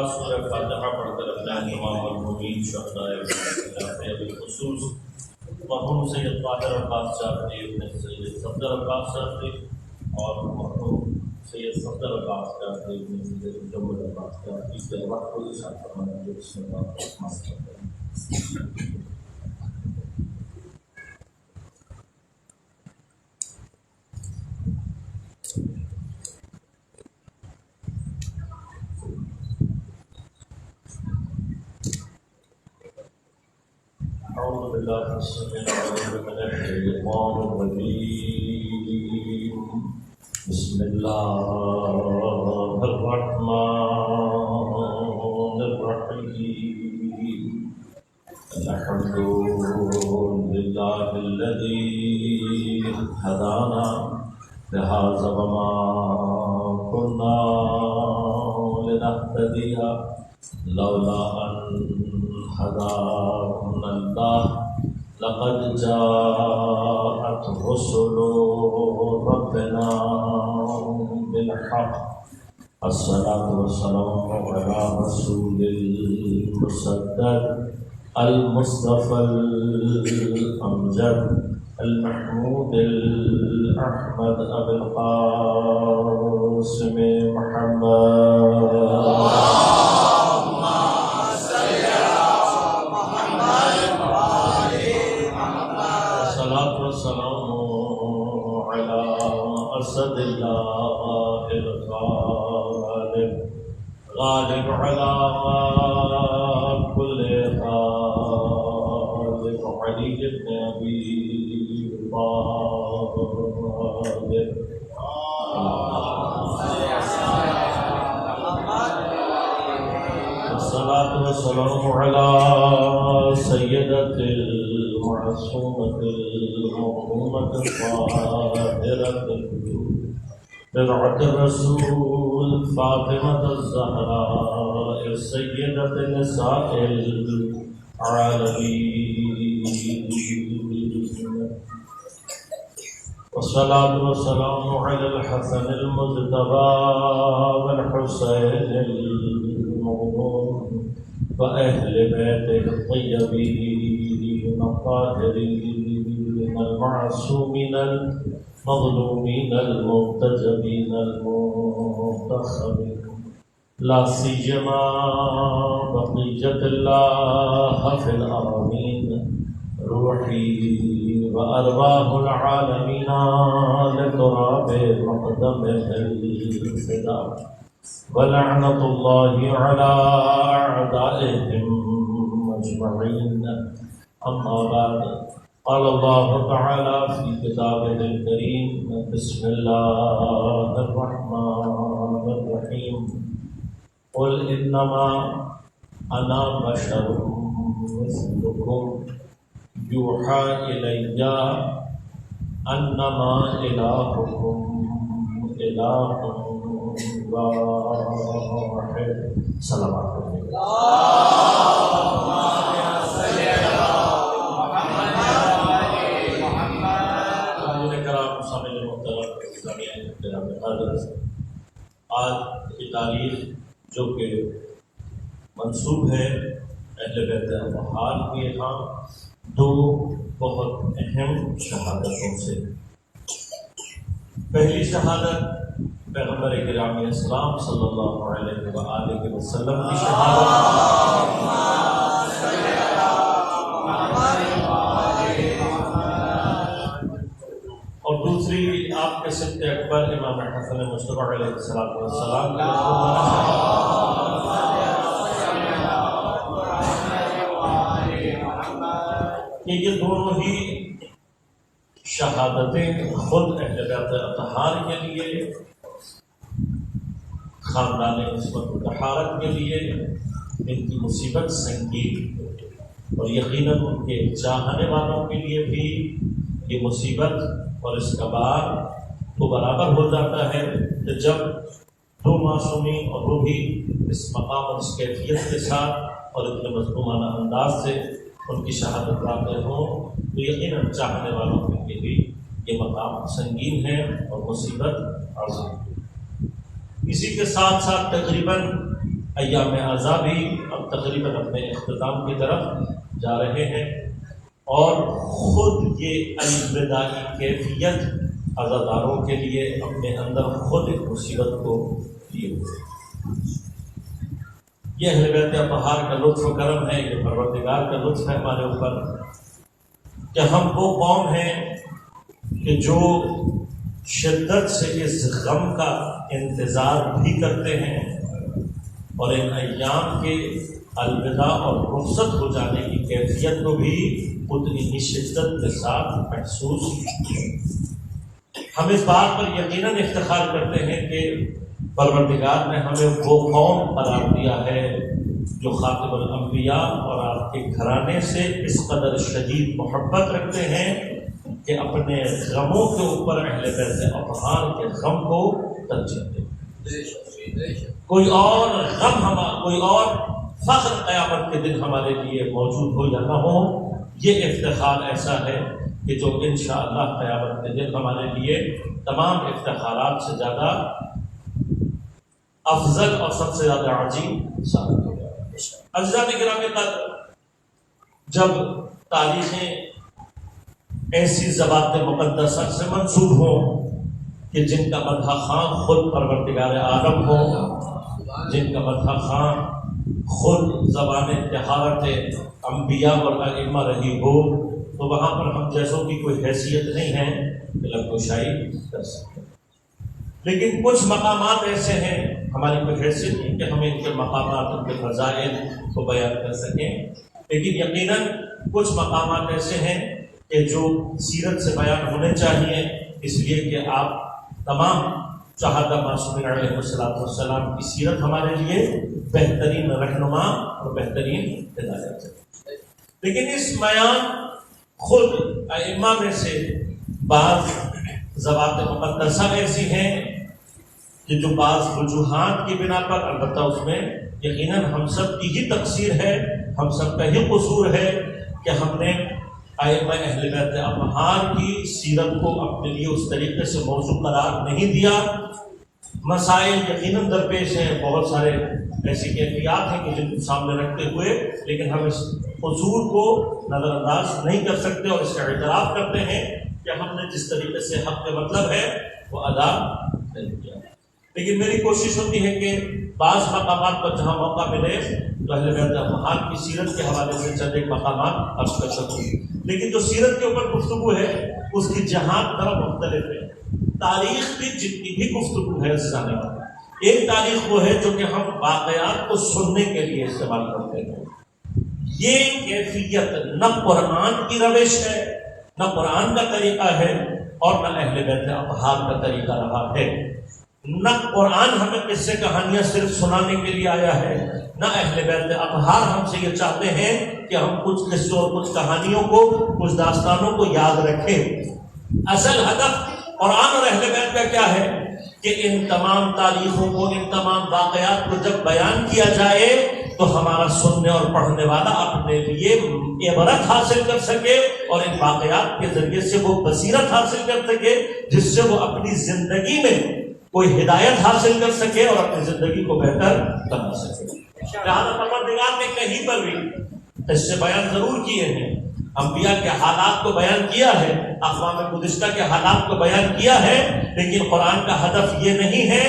بعد سورہ فاتحہ پڑھ کر اپنے تمام المؤمنین شہدائے بالخصوص مرحوم سید طاہر عباس صاحب ابن سید صفدر عباس صاحب اور مرحوم سید صفدر عباس صاحب ابن سید مجمل عباس صاحب اس کے وقت کو ساتھ فرمانا جو اس میں بات کرتے ہیں. أعوذ بالله السميع العليم من الشيطان الرجيم. بسم الله الرحمن الرحيم. الحمد لله الذي هدانا لهذا وما كنا لنهتدي لولا أن هدانا الله لقد جاءت رسل ربنا بالحق. الصلاة والسلام على رسول المصدق المصطفى الأمجد المحمود الأحمد أبي القاسم محمد. أسد الله الغالب غالب على كل غالب علي بن أبي طالب. الصلاة والسلام على سيدة المعصومة المظلومة الطاهرة بضعة الرسول فاطمة الزهراء سيدة نساء العالمين. والصلاة والسلام على الحسن المجتبى والحسين المغموم وأهل بيته الطيبين الطاهرين المعصومين المظلومين المرتجبين المنتخبين لا سيما بقية الله في الأرضين روحي وأرواح العالمين لتراب مقدمه الفداء ولعنة الله على أعدائهم أجمعين. أما بعد قال الله تعالى في كتابه الكريم بسم الله الرحمن الرحيم. قل إنما أنا بشر مثلكم يوحى إلي أنما إلهكم إله واحد. صلوات آج کی تاریخ جو کہ منسوب ہے اہل بیت اطہار کے یہاں دو بہت اہم شہادتوں سے. پہلی شہادت پیغمبر کرام اسلام صلی اللہ علیہ وآلہ وسلم کی شہادت اور دوسری آپ کے سبت اکبر امام حسن مصطفیٰ علیہ السلام کہ یہ دونوں ہی شہادتیں خود اہل بیت اطہار کے لیے خاندان عصمت و طہارت کے لیے ان کی مصیبت سنگین اور یقیناً ان کے چاہنے والوں کے لیے بھی یہ مصیبت اور اس کا بار تو برابر ہو جاتا ہے کہ جب دو معصومین اور وہ بھی اس مقام اور اس کیفیت کے ساتھ اور اتنے مظلومانہ انداز سے ان کی شہادت واقع ہوں تو یقیناً چاہنے والوں کے لیے بھی یہ مقام سنگین ہے اور مصیبت عظیم. اسی کے ساتھ ساتھ تقریباً ایام اعزاء بھی اب تقریباً اپنے اختتام کی طرف جا رہے ہیں، اور خود یہ الوداعی کیفیت عزاداروں کے لیے اپنے اندر خود ایک مصیبت کو لیے ہوئے۔ یہ اہل بیت اطہار کا لطف و کرم ہے، یہ پروردگار کا لطف ہے ہمارے اوپر کہ ہم وہ قوم ہیں کہ جو شدت سے اس غم کا انتظار بھی کرتے ہیں، اور ان ایام کے الوداع اور رخصت ہو جانے کی کیفیت کو بھی اتنی ہی شدت کے ساتھ محسوس کرتے۔ ہم اس بات پر یقیناً افتخار کرتے ہیں کہ پروردگار نے ہمیں وہ قوم قرار دیا ہے جو خاتم الانبیاء اور آپ کے گھرانے سے اس قدر شدید محبت رکھتے ہیں کہ اپنے غموں کے اوپر اہل بیت اطہار کے غم کو ترجیح دیتے ہیں۔ کوئی اور غم کوئی اور فخر قیامت کے دن ہمارے لیے موجود ہو یا نہ ہو، یہ افتخار ایسا ہے کہ جو انشاءاللہ قیامت کے دن ہمارے لیے تمام افتخارات سے زیادہ افضل اور سب سے زیادہ عظیم ثابت ہو جائے۔ عزیزان گرامی قدر، جب تاریخیں ایسی ذوات مقدسہ سے منسوب ہوں کہ جن کا مدح خواں خود پروردگار عالم ہو، جن کا مدح خواں خود زبان طہارت انبیاء اور ائمہ رہی ہو، تو وہاں پر ہم جیسوں کی کوئی حیثیت نہیں ہے کہ لفظوشائی کر سکتے۔ لیکن کچھ مقامات ایسے ہیں، ہماری کوئی حیثیت نہیں کہ ہم ان کے مقامات، ان کے فضائل کو بیان کر سکیں، لیکن یقیناً کچھ مقامات ایسے ہیں کہ جو سیرت سے بیان ہونے چاہیے، اس لیے کہ آپ تمام شہداء معصومین علیہ السلام کی سیرت ہمارے لیے بہترین رہنما اور بہترین ہدایت ہے۔ لیکن اس میان خود ائمہ میں سے بعض ذوات مقدسہ ایسی ہیں کہ جو بعض وجوہات کی بنا پر، البتہ اس میں یقیناً ہم سب کی ہی تقصیر ہے، ہم سب کا ہی قصور ہے کہ ہم نے ائمہ اہل بیت اطہار کی سیرت کو اپنے لیے اس طریقے سے موضوع قرار نہیں دیا۔ مسائل یقیناً درپیش ہیں، بہت سارے ایسی کیفیات ہیں کہ جن کو سامنے رکھتے ہوئے لیکن ہم اس قصور کو نظر انداز نہیں کر سکتے، اور اس کا اعتراف کرتے ہیں کہ ہم نے جس طریقے سے حق کا مطلب ہے وہ ادا نہیں کیا۔ لیکن میری کوشش ہوتی ہے کہ بعض مقامات پر جہاں موقع ملے تو اہل بیت اطہار کی سیرت کے حوالے سے چند ایک مقامات عرض کر سکوں، لیکن جو سیرت کے اوپر گفتگو ہے اس کی جہات ذرا مختلف ہے۔ تاریخ کی جتنی بھی گفتگو ہے سامنے والی، ایک تاریخ وہ ہے جو کہ ہم واقعات کو سننے کے لیے استعمال کرتے ہیں۔ یہ کیفیت نہ قرآن کی روش ہے، نہ قرآن کا طریقہ ہے، اور نہ اہل بیت اطہار کا طریقہ رہا ہے۔ نہ قرآن ہمیں قصے کہانیاں صرف سنانے کے لیے آیا ہے، نہ اہل بیت اطہار ہم سے یہ چاہتے ہیں کہ ہم کچھ قصوں اور کچھ کہانیوں کو، کچھ داستانوں کو یاد رکھیں۔ اصل ہدف قرآن اور اہل بیت کا کیا ہے کہ ان تمام تاریخوں کو، ان تمام واقعات کو جب بیان کیا جائے تو ہمارا سننے اور پڑھنے والا اپنے لیے عبرت حاصل کر سکے، اور ان واقعات کے ذریعے سے وہ بصیرت حاصل کر سکے جس سے وہ اپنی زندگی میں کوئی ہدایت حاصل کر سکے اور اپنی زندگی کو بہتر بنا سکے۔ لہٰذا پروردگار نے کہیں پر بھی اس سے بیان ضرور کیے ہیں، انبیاء کے حالات کو بیان کیا ہے، اقوام گزشتہ کے حالات کو بیان کیا ہے، لیکن قرآن کا ہدف یہ نہیں ہے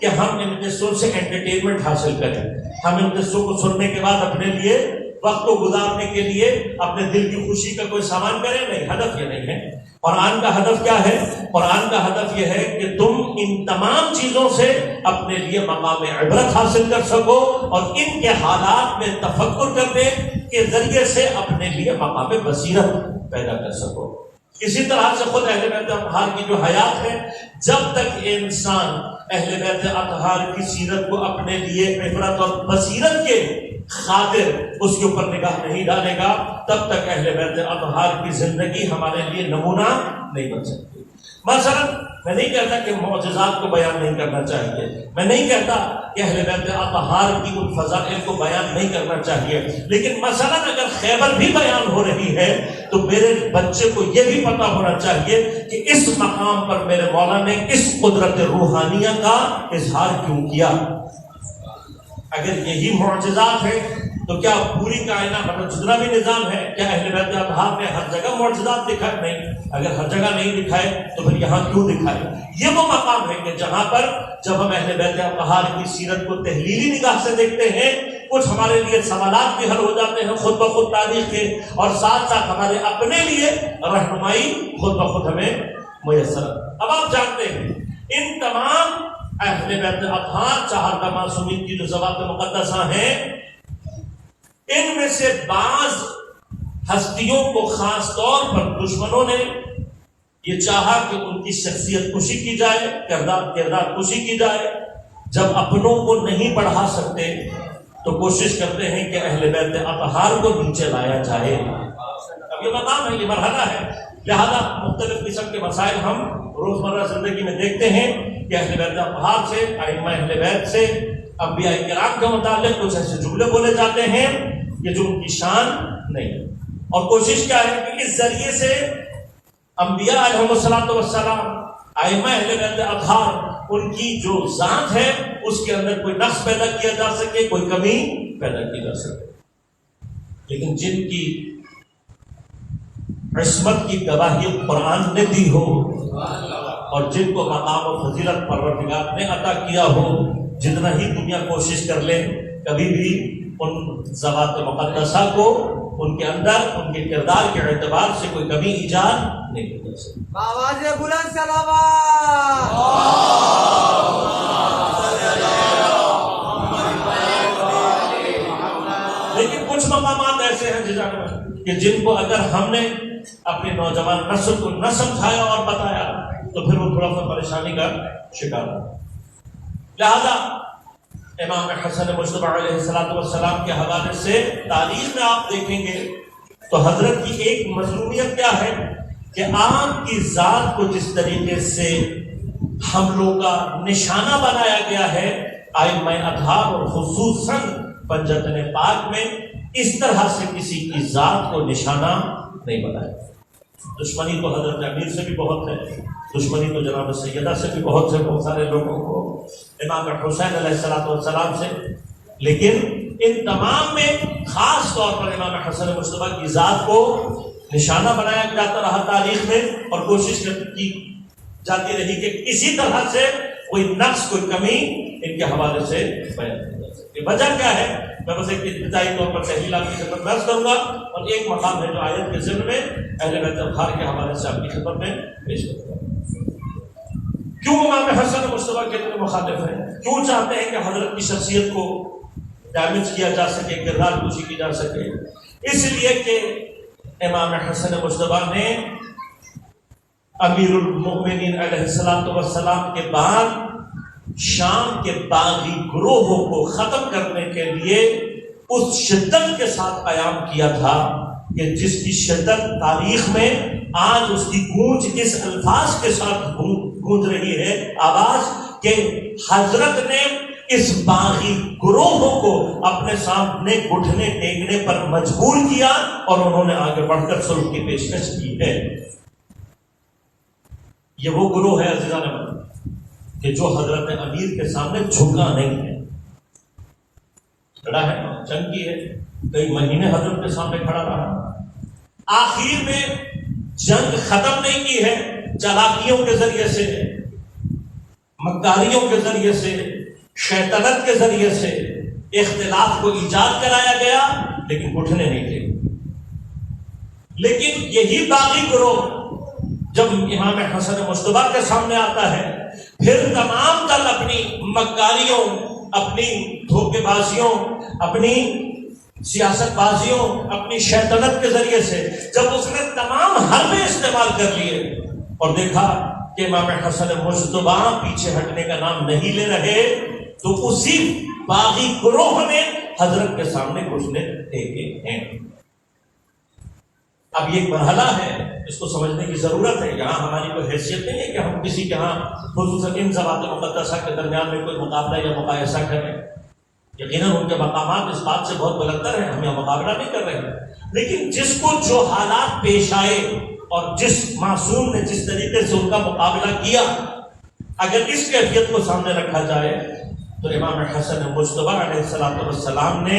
کہ ہم ان قصوں سے انٹرٹینمنٹ حاصل کریں، ہم ان قصوں کو سننے کے بعد اپنے لیے وقت کو گزارنے کے لیے اپنے دل کی خوشی کا کوئی سامان کریں، نہیں، ہدف یہ نہیں ہے۔ قرآن کا ہدف کیا ہے؟ قرآن کا ہدف یہ ہے کہ تم ان تمام چیزوں سے اپنے لیے مقام عبرت حاصل کر سکو، اور ان کے حالات میں تفکر کرنے کے ذریعے سے اپنے لیے مقام بصیرت پیدا کر سکو۔ اسی طرح سے خود اہل بیت اطہار کی جو حیات ہے، جب تک انسان اہل بیت اطہار کی سیرت کو اپنے لیے عبرت اور بصیرت کے خاطر اس کے اوپر نگاہ نہیں ڈالے گا، تب تک اہل بیت اطہار کی زندگی ہمارے لیے نمونہ نہیں بن سکتی۔ مثلا میں نہیں کہتا کہ معجزات کو بیان نہیں کرنا چاہیے، میں نہیں کہتا کہ اہل بیت اطہار کی ان فضائل کو بیان نہیں کرنا چاہیے، لیکن مثلا اگر خیبر بھی بیان ہو رہی ہے تو میرے بچے کو یہ بھی پتا ہونا چاہیے کہ اس مقام پر میرے مولا نے اس قدرت روحانیہ کا اظہار کیوں کیا۔ اگر یہی معجزات ہیں تو کیا پوری کائنات مطلب جتنا بھی نظام ہے کیا اہل بیت اطہار نے ہر جگہ معجزات دکھائے؟ نہیں. اگر ہر جگہ نہیں دکھائے تو پھر یہاں کیوں دکھائے؟ یہ وہ مقام ہے کہ جہاں پر جب ہم اہل بیت اطہار کی سیرت کو تحلیلی نگاہ سے دیکھتے ہیں کچھ ہمارے لیے سوالات بھی حل ہو جاتے ہیں خود بخود تاریخ کے، اور ساتھ ساتھ ہمارے اپنے لیے رہنمائی خود بخود ہمیں میسر. اب آپ جانتے ہیں ان تمام اہل بیت اطہار 4 معصومین کی جو ذوات مقدسہ ہیں، ان میں سے بعض ہستیوں کو خاص طور پر دشمنوں نے یہ چاہا کہ ان کی شخصیت کشی کی جائے، کردار کشی کی جائے. جب اپنوں کو نہیں بڑھا سکتے تو کوشش کرتے ہیں کہ اہل بیت اطہار کو نیچے لایا جائے. اب یہ مقام ہے، یہ مرحلہ ہے. لہذا مختلف قسم کے مسائل ہم روزمرہ زندگی میں دیکھتے ہیں کہ اہل بیت اطہار سے، ائمہ اہل بیت سے، انبیاء کرام کے متعلق کچھ ایسے جملے بولے جاتے ہیں کہ جو ان کی شان نہیں. اور کوشش کیا ہے کہ اس ذریعے سے انبیاء علیہ السلام، ائمہ اہل بیت اطہار، ان کی جو ذات ہے اس کے اندر کوئی نقص پیدا کیا جا سکے، کوئی کمی پیدا کی جا سکے. لیکن جن کی عصمت کی گواہی قرآن نے دی ہو اور جن کو مقام و فضیلت پروردگار نے عطا کیا ہو، جتنا ہی دنیا کوشش کر لے کبھی بھی ان ذوات مقدسہ کو ان کے اندر ان کے کردار کے اعتبار سے کوئی کمی ایجاد نہیں ہو سکتی. آواز بلند صلوات. لیکن کچھ مقامات ایسے ہیں کہ جن کو اگر ہم نے اپنی نوجوان نسل کو نہ سمجھایا اور بتایا تو پھر وہ تھوڑا سا پریشانی کا شکار ہو. لہذا امام حسن مجتبی علیہ السلام کے حوالے سے تاریخ میں آپ دیکھیں گے تو حضرت کی ایک مظلومیت کیا ہے کہ آپ کی ذات کو جس طریقے سے حملوں کا نشانہ بنایا گیا ہے ائمہ اطہار اور خصوصاً پنجتن پاک میں، اس طرح سے کسی کی ذات کو نشانہ نہیں بنایا. دشمنی تو حضرت امیر سے بھی بہت ہے، دشمنی تو جناب سیدہ سے بھی بہت ہے، بہت سارے لوگوں کو امام حسین علیہ السلام سے. لیکن ان تمام میں خاص طور پر امام حسن مجتبی کی ذات کو نشانہ بنایا جاتا رہا تاریخ میں، اور کوشش کی جاتی رہی کہ کسی طرح سے کوئی نقص، کوئی کمی ان کے حوالے سے بیان کی جا سکے. وجہ کیا ہے؟ میں بس ایک ابتدائی طور پر تحلیل آپ کی خدمت پیش کروں گا، اور ایک مقام ہے جو آیت کے ضمن میں اہل بیت اطہار کے حوالے سے آپ کی خدمت میں پیش کروں گا. کیوں امام حسن مجتبی کے اتنے مخالف ہیں؟ کیوں چاہتے ہیں کہ حضرت کی شخصیت کو ڈیمیج کیا جا سکے، کردار کشی کی جا سکے؟ اس لیے کہ امام حسن مجتبی نے امیر المؤمنین علیہ السلام کے بعد شام کے باغی گروہوں کو ختم کرنے کے لیے اس شدت کے ساتھ قیام کیا تھا کہ جس کی شدت تاریخ میں آج اس کی گونج اس الفاظ کے ساتھ گونج رہی ہے آواز کہ حضرت نے اس باغی گروہوں کو اپنے سامنے گھٹنے ٹیکنے پر مجبور کیا اور انہوں نے آگے بڑھ کر صلح کی پیشکش کی ہے. یہ وہ گروہ ہے عزیزان من کہ جو حضرت امیر کے سامنے جھکا نہیں ہے. کھڑا ہے، جنگ کی ہے، کئی مہینے حضرت کے سامنے کھڑا رہا، آخر میں جنگ ختم نہیں کی ہے، چالاکیوں کے ذریعے سے، مکاریوں کے ذریعے سے، شیطنت کے ذریعے سے اختلاف کو ایجاد کرایا گیا، لیکن اٹھنے نہیں تھے. لیکن یہی باغی گروہ جب امام حسن مجتبی کے سامنے آتا ہے، پھر تمام تر اپنی مکاریوں، اپنی دھوکے بازیوں، اپنی سیاست بازیوں، اپنی شیطنت کے ذریعے سے جب اس نے تمام حربے استعمال کر لیے اور دیکھا کہ امام حسن مجتبی پیچھے ہٹنے کا نام نہیں لے رہے، تو اسی باغی گروہ نے حضرت کے سامنے گھٹنے ٹیکے ہیں. اب یہ ایک مرحلہ ہے، اس کو سمجھنے کی ضرورت ہے. یہاں ہماری کوئی حیثیت نہیں ہے کہ ہم کسی کے ہاں خصوصاً ان ذوات مقدسہ کے درمیان میں کوئی مقابلہ یا مقایسہ کریں. یقیناً ان کے مقامات اس بات سے بہت بلندر ہیں، ہم یہاں مقابلہ نہیں کر رہے ہیں. لیکن جس کو جو حالات پیش آئے اور جس معصوم نے جس طریقے سے ان کا مقابلہ کیا، اگر اس کیفیت کو سامنے رکھا جائے تو امام حسن مجتبی علیہ السلام نے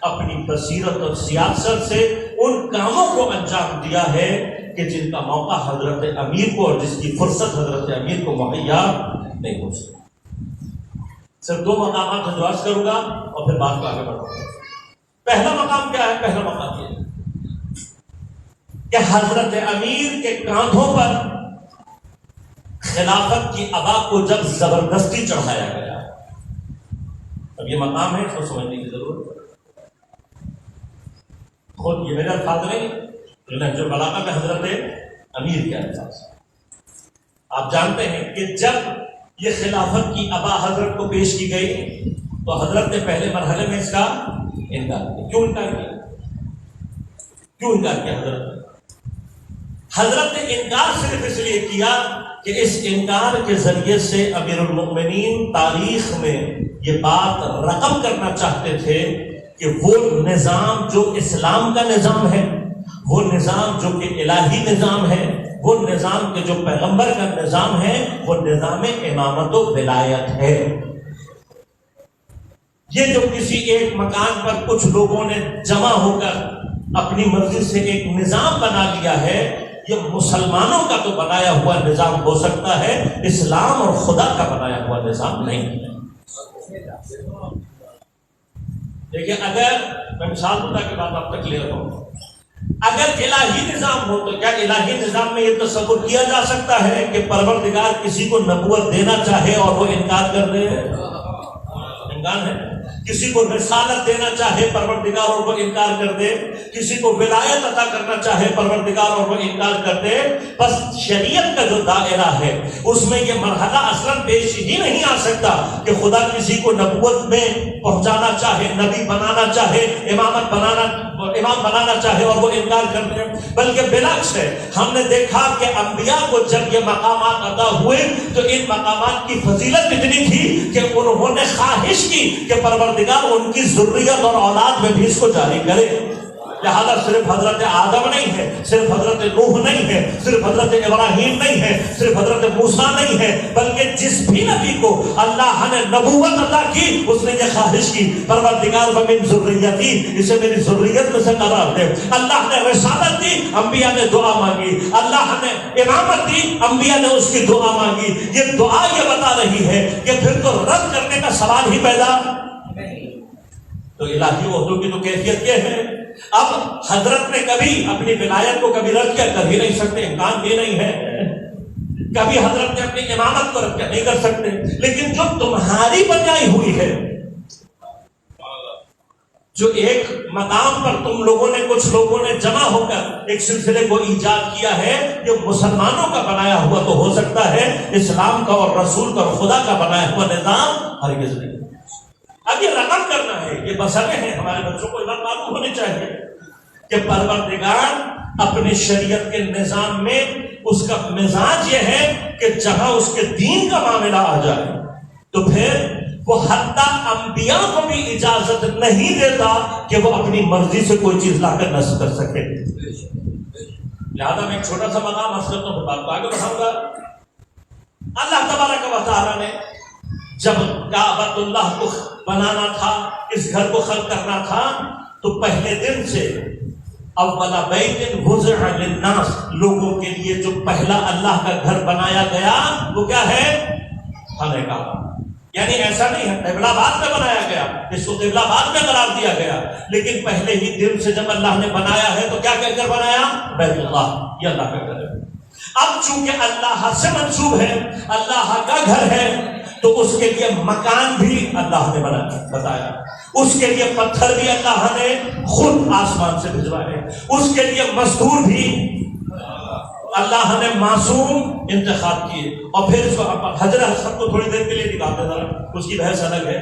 اپنی بصیرت اور سیاست سے ان کاموں کو انجام دیا ہے کہ جن کا موقع حضرت امیر کو اور جس کی فرصت حضرت امیر کو مہیا نہیں ہو سکتی. صرف 2 مقامات جو عرض کروں گا اور پھر بات کو آگے بڑھوں گا. پہلا مقام کیا ہے؟ پہلا مقام یہ کہ حضرت امیر کے کاندھوں پر خلافت کی ابا کو جب زبردستی چڑھایا گیا. اب یہ مقام ہے، اس کو سمجھنے کی ضرورت ہے. خود یہ میرے الفاظ نہیں، نہج البلاغہ میں حضرت امیر کے الفاظ. آپ جانتے ہیں کہ جب یہ خلافت کی ابا حضرت کو پیش کی گئی تو حضرت نے پہلے مرحلے میں اس کا انکار کیا. کیوں انکار کیا؟ کیوں انکار کیا حضرت نے انکار صرف اس لیے کیا کہ اس انکار کے ذریعے سے امیر المؤمنین تاریخ میں یہ بات رقم کرنا چاہتے تھے کہ وہ نظام جو اسلام کا نظام ہے، وہ نظام جو کہ الہی نظام ہے، وہ نظام کے جو پیغمبر کا نظام ہے، وہ نظام امامت و ولایت ہے. یہ جو کسی ایک مکان پر کچھ لوگوں نے جمع ہو کر اپنی مرضی سے ایک نظام بنا لیا ہے، یہ مسلمانوں کا تو بنایا ہوا نظام ہو سکتا ہے، اسلام اور خدا کا بنایا ہوا نظام نہیں ہے. دیکھیں، اگر میں مثال دوں تاکہ بات آپ تک کلیئر ہو، اگر الہی نظام ہو تو کیا الہی نظام میں یہ تصور کیا جا سکتا ہے کہ پروردگار کسی کو نبوت دینا چاہے اور وہ انکار کر دے؟ امکان ہے. کسی کو رسالت دینا چاہے پروردگار اور وہ انکار کر دے، کسی کو ولایت عطا کرنا چاہے پروردگار اور وہ انکار کر دے. بس شریعت کا جو دائرہ ہے اس میں یہ مرحلہ اصلاً پیش ہی نہیں آ سکتا کہ خدا کسی کو نبوت میں پہنچانا چاہے، نبی بنانا چاہے، امام بنانا چاہے اور وہ انکار کر دے. بلکہ بالعکس ہے، ہم نے دیکھا کہ انبیاء کو جب یہ مقامات عطا ہوئے تو ان مقامات کی فضیلت اتنی تھی کہ انہوں نے خواہش کی کہ پروردگار ان کی ذریت اور اولاد میں بھی اس کو جاری کرے. لہذا صرف حضرت آدم نہیں ہے، صرف حضرت نوح نہیں ہے، صرف حضرت ابراہیم نہیں ہے، صرف حضرت موسیٰ نہیں ہے، بلکہ جس بھی نبی کو اللہ نے نبوت عطا کی اس نے یہ خواہش کی پروردگار ومن ذریتی، اسے میری ذریت میں سے قرار دے. اللہ نے رسالت دی، انبیاء نے دعا مانگی. اللہ نے امامت دی، انبیاء نے اس کی دعا مانگی. یہ دعا یہ بتا رہی ہے کہ پھر تو رد کرنے کا سوال ہی پیدا نہیں. تو الہی عہدوں کی تو کیفیت یہ ہے. اب حضرت نے کبھی اپنی ولایت کو کبھی رد کیا کر ہی نہیں سکتے، امکان یہ نہیں ہے. کبھی حضرت نے اپنی امامت کو رد کیا نہیں کر سکتے. لیکن جو تمہاری بنائی ہوئی ہے، جو ایک مقام پر تم لوگوں نے، کچھ لوگوں نے جمع ہو کر ایک سلسلے کو ایجاد کیا ہے، یہ مسلمانوں کا بنایا ہوا تو ہو سکتا ہے، اسلام کا اور رسول کا اور خدا کا بنایا ہوا نظام ہرگز نہیں. اب یہ رقم کرنا ہے، یہ مسئلے ہیں. ہمارے بچوں کو یہ بات معلوم ہونی چاہیے کہ پروردگار اپنی شریعت کے نظام میں اس کا مزاج یہ ہے کہ جہاں اس کے دین کا معاملہ آ جائے تو پھر وہ حتیٰ انبیاء کو بھی اجازت نہیں دیتا کہ وہ اپنی مرضی سے کوئی چیز لا کر نصب کر سکے. لہذا میں ایک چھوٹا سا مقام حاصل کرتا ہوں، بات کو آگے بڑھاؤں گا. اللہ تبارک و تعالیٰ نے جب کعبۃ اللہ کو بنانا تھا، اس گھر کو خلق کرنا تھا، تو پہلے دن سے اول بیت وضع للناس، لوگوں کے لیے جو پہلا اللہ کا گھر بنایا گیا وہ کیا ہے؟ خانہ کعبہ. یعنی ایسا نہیں ہے قبلہ بعد میں بنایا گیا، اس کو قبلہ بعد میں قرار دیا گیا، لیکن پہلے ہی دن سے جب اللہ نے بنایا ہے تو کیا کہہ کر بنایا؟ بیت اللہ، یہ اللہ کا گھر ہے. اب چونکہ اللہ سے منسوب ہے، اللہ کا گھر ہے، تو اس کے لیے مکان بھی اللہ نے بتایا، اس کے لیے پتھر بھی اللہ نے خود آسمان سے بھجوائے، اس کے لیے مزدور بھی اللہ نے معصوم انتخاب کیے. اور پھر اس کو حجر اسود کو تھوڑی دیر کے لیے نکالتے ذرا، اس کی بحث الگ ہے.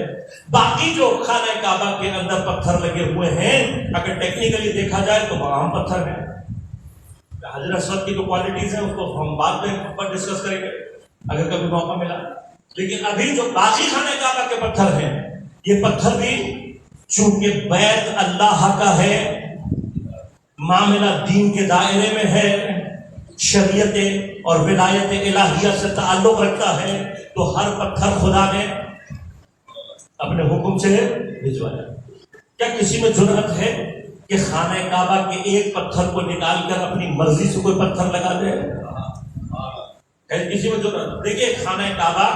باقی جو خانہ کعبہ کے اندر پتھر لگے ہوئے ہیں، اگر ٹیکنیکلی دیکھا جائے تو وہ عام پتھر ہیں. حجر اسود کی جو کوالٹیز ہیں اس کو ہم بعد میں ڈسکس کریں گے اگر کبھی موقع ملا. لیکن ابھی جو باقی خانہ کعبہ کے پتھر ہیں، یہ پتھر بھی چونکہ بیت اللہ کا ہے، معاملہ دین کے دائرے میں ہے، شریعت اور ولایت الہیہ سے تعلق رکھتا ہے، تو ہر پتھر خدا نے اپنے حکم سے بھجوایا۔ کیا کسی میں جرأت ہے کہ خانہ کعبہ کے ایک پتھر کو نکال کر اپنی مرضی سے کوئی پتھر لگا دے؟ کسی میں جرأت؟ دیکھیے خانہ کعبہ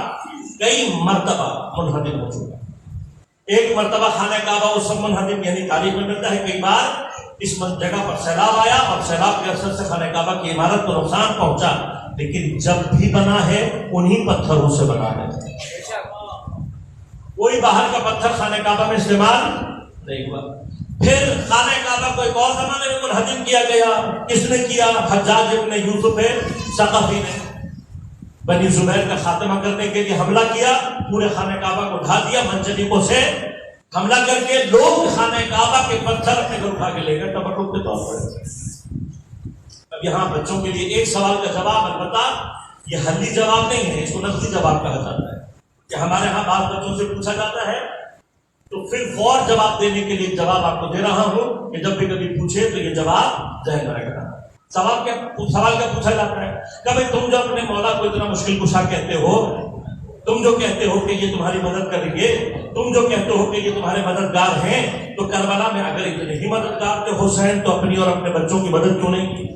کئی مرتبہ منہدم ہو چکا۔ ایک مرتبہ خانہ کعبہ اس وقت منہدم یعنی تاریخ میں ملتا ہے، کئی بار اس جگہ پر سیلاب آیا اور سیلاب کے اثر سے خانہ کعبہ کی عمارت کو نقصان پہنچا، لیکن جب بھی بنا ہے انہی پتھروں سے بنا ہے۔ کوئی باہر کا پتھر خانہ کعبہ میں استعمال نہیں ہوا۔ پھر خانہ کعبہ کو ایک اور زمانے میں منہدم کیا گیا۔ کس نے کیا؟ حجاج ابن یوسف ثقفی نے بنی زبیر کا خاتمہ کرنے کے لیے حملہ کیا، پورے خانہ کعبہ کو ڈھا دیا، منجنیقوں سے حملہ کر کے لوگ خانہ کعبہ کے پتھر اپنے گھر اٹھا کے لے گئے ٹماٹو کے طور پر۔ اب یہاں بچوں کے لیے ایک سوال کا جواب، البتہ یہ حلی جواب نہیں ہے، اس کو نقدی جواب کہا جاتا ہے، کہ ہمارے ہاں بعض بچوں سے پوچھا جاتا ہے تو پھر فوراً جواب دینے کے لیے جواب آپ کو دے رہا ہوں کہ جب بھی کبھی پوچھے تو یہ جواب ذہن میں رکھنا۔ سوال کیا پوچھا جاتا ہے کہ بھائی تم جو اپنے مولا کو اتنا مشکل کشا کہتے ہو، تم جو کہتے ہو کہ یہ تمہاری مدد کریں گے، تم جو کہتے ہو کہ یہ تمہارے مددگار ہیں، تو کربلا میں اگر اتنے ہی مددگار تھے حسین تو اپنی اور اپنے بچوں کی مدد کیوں نہیں کی؟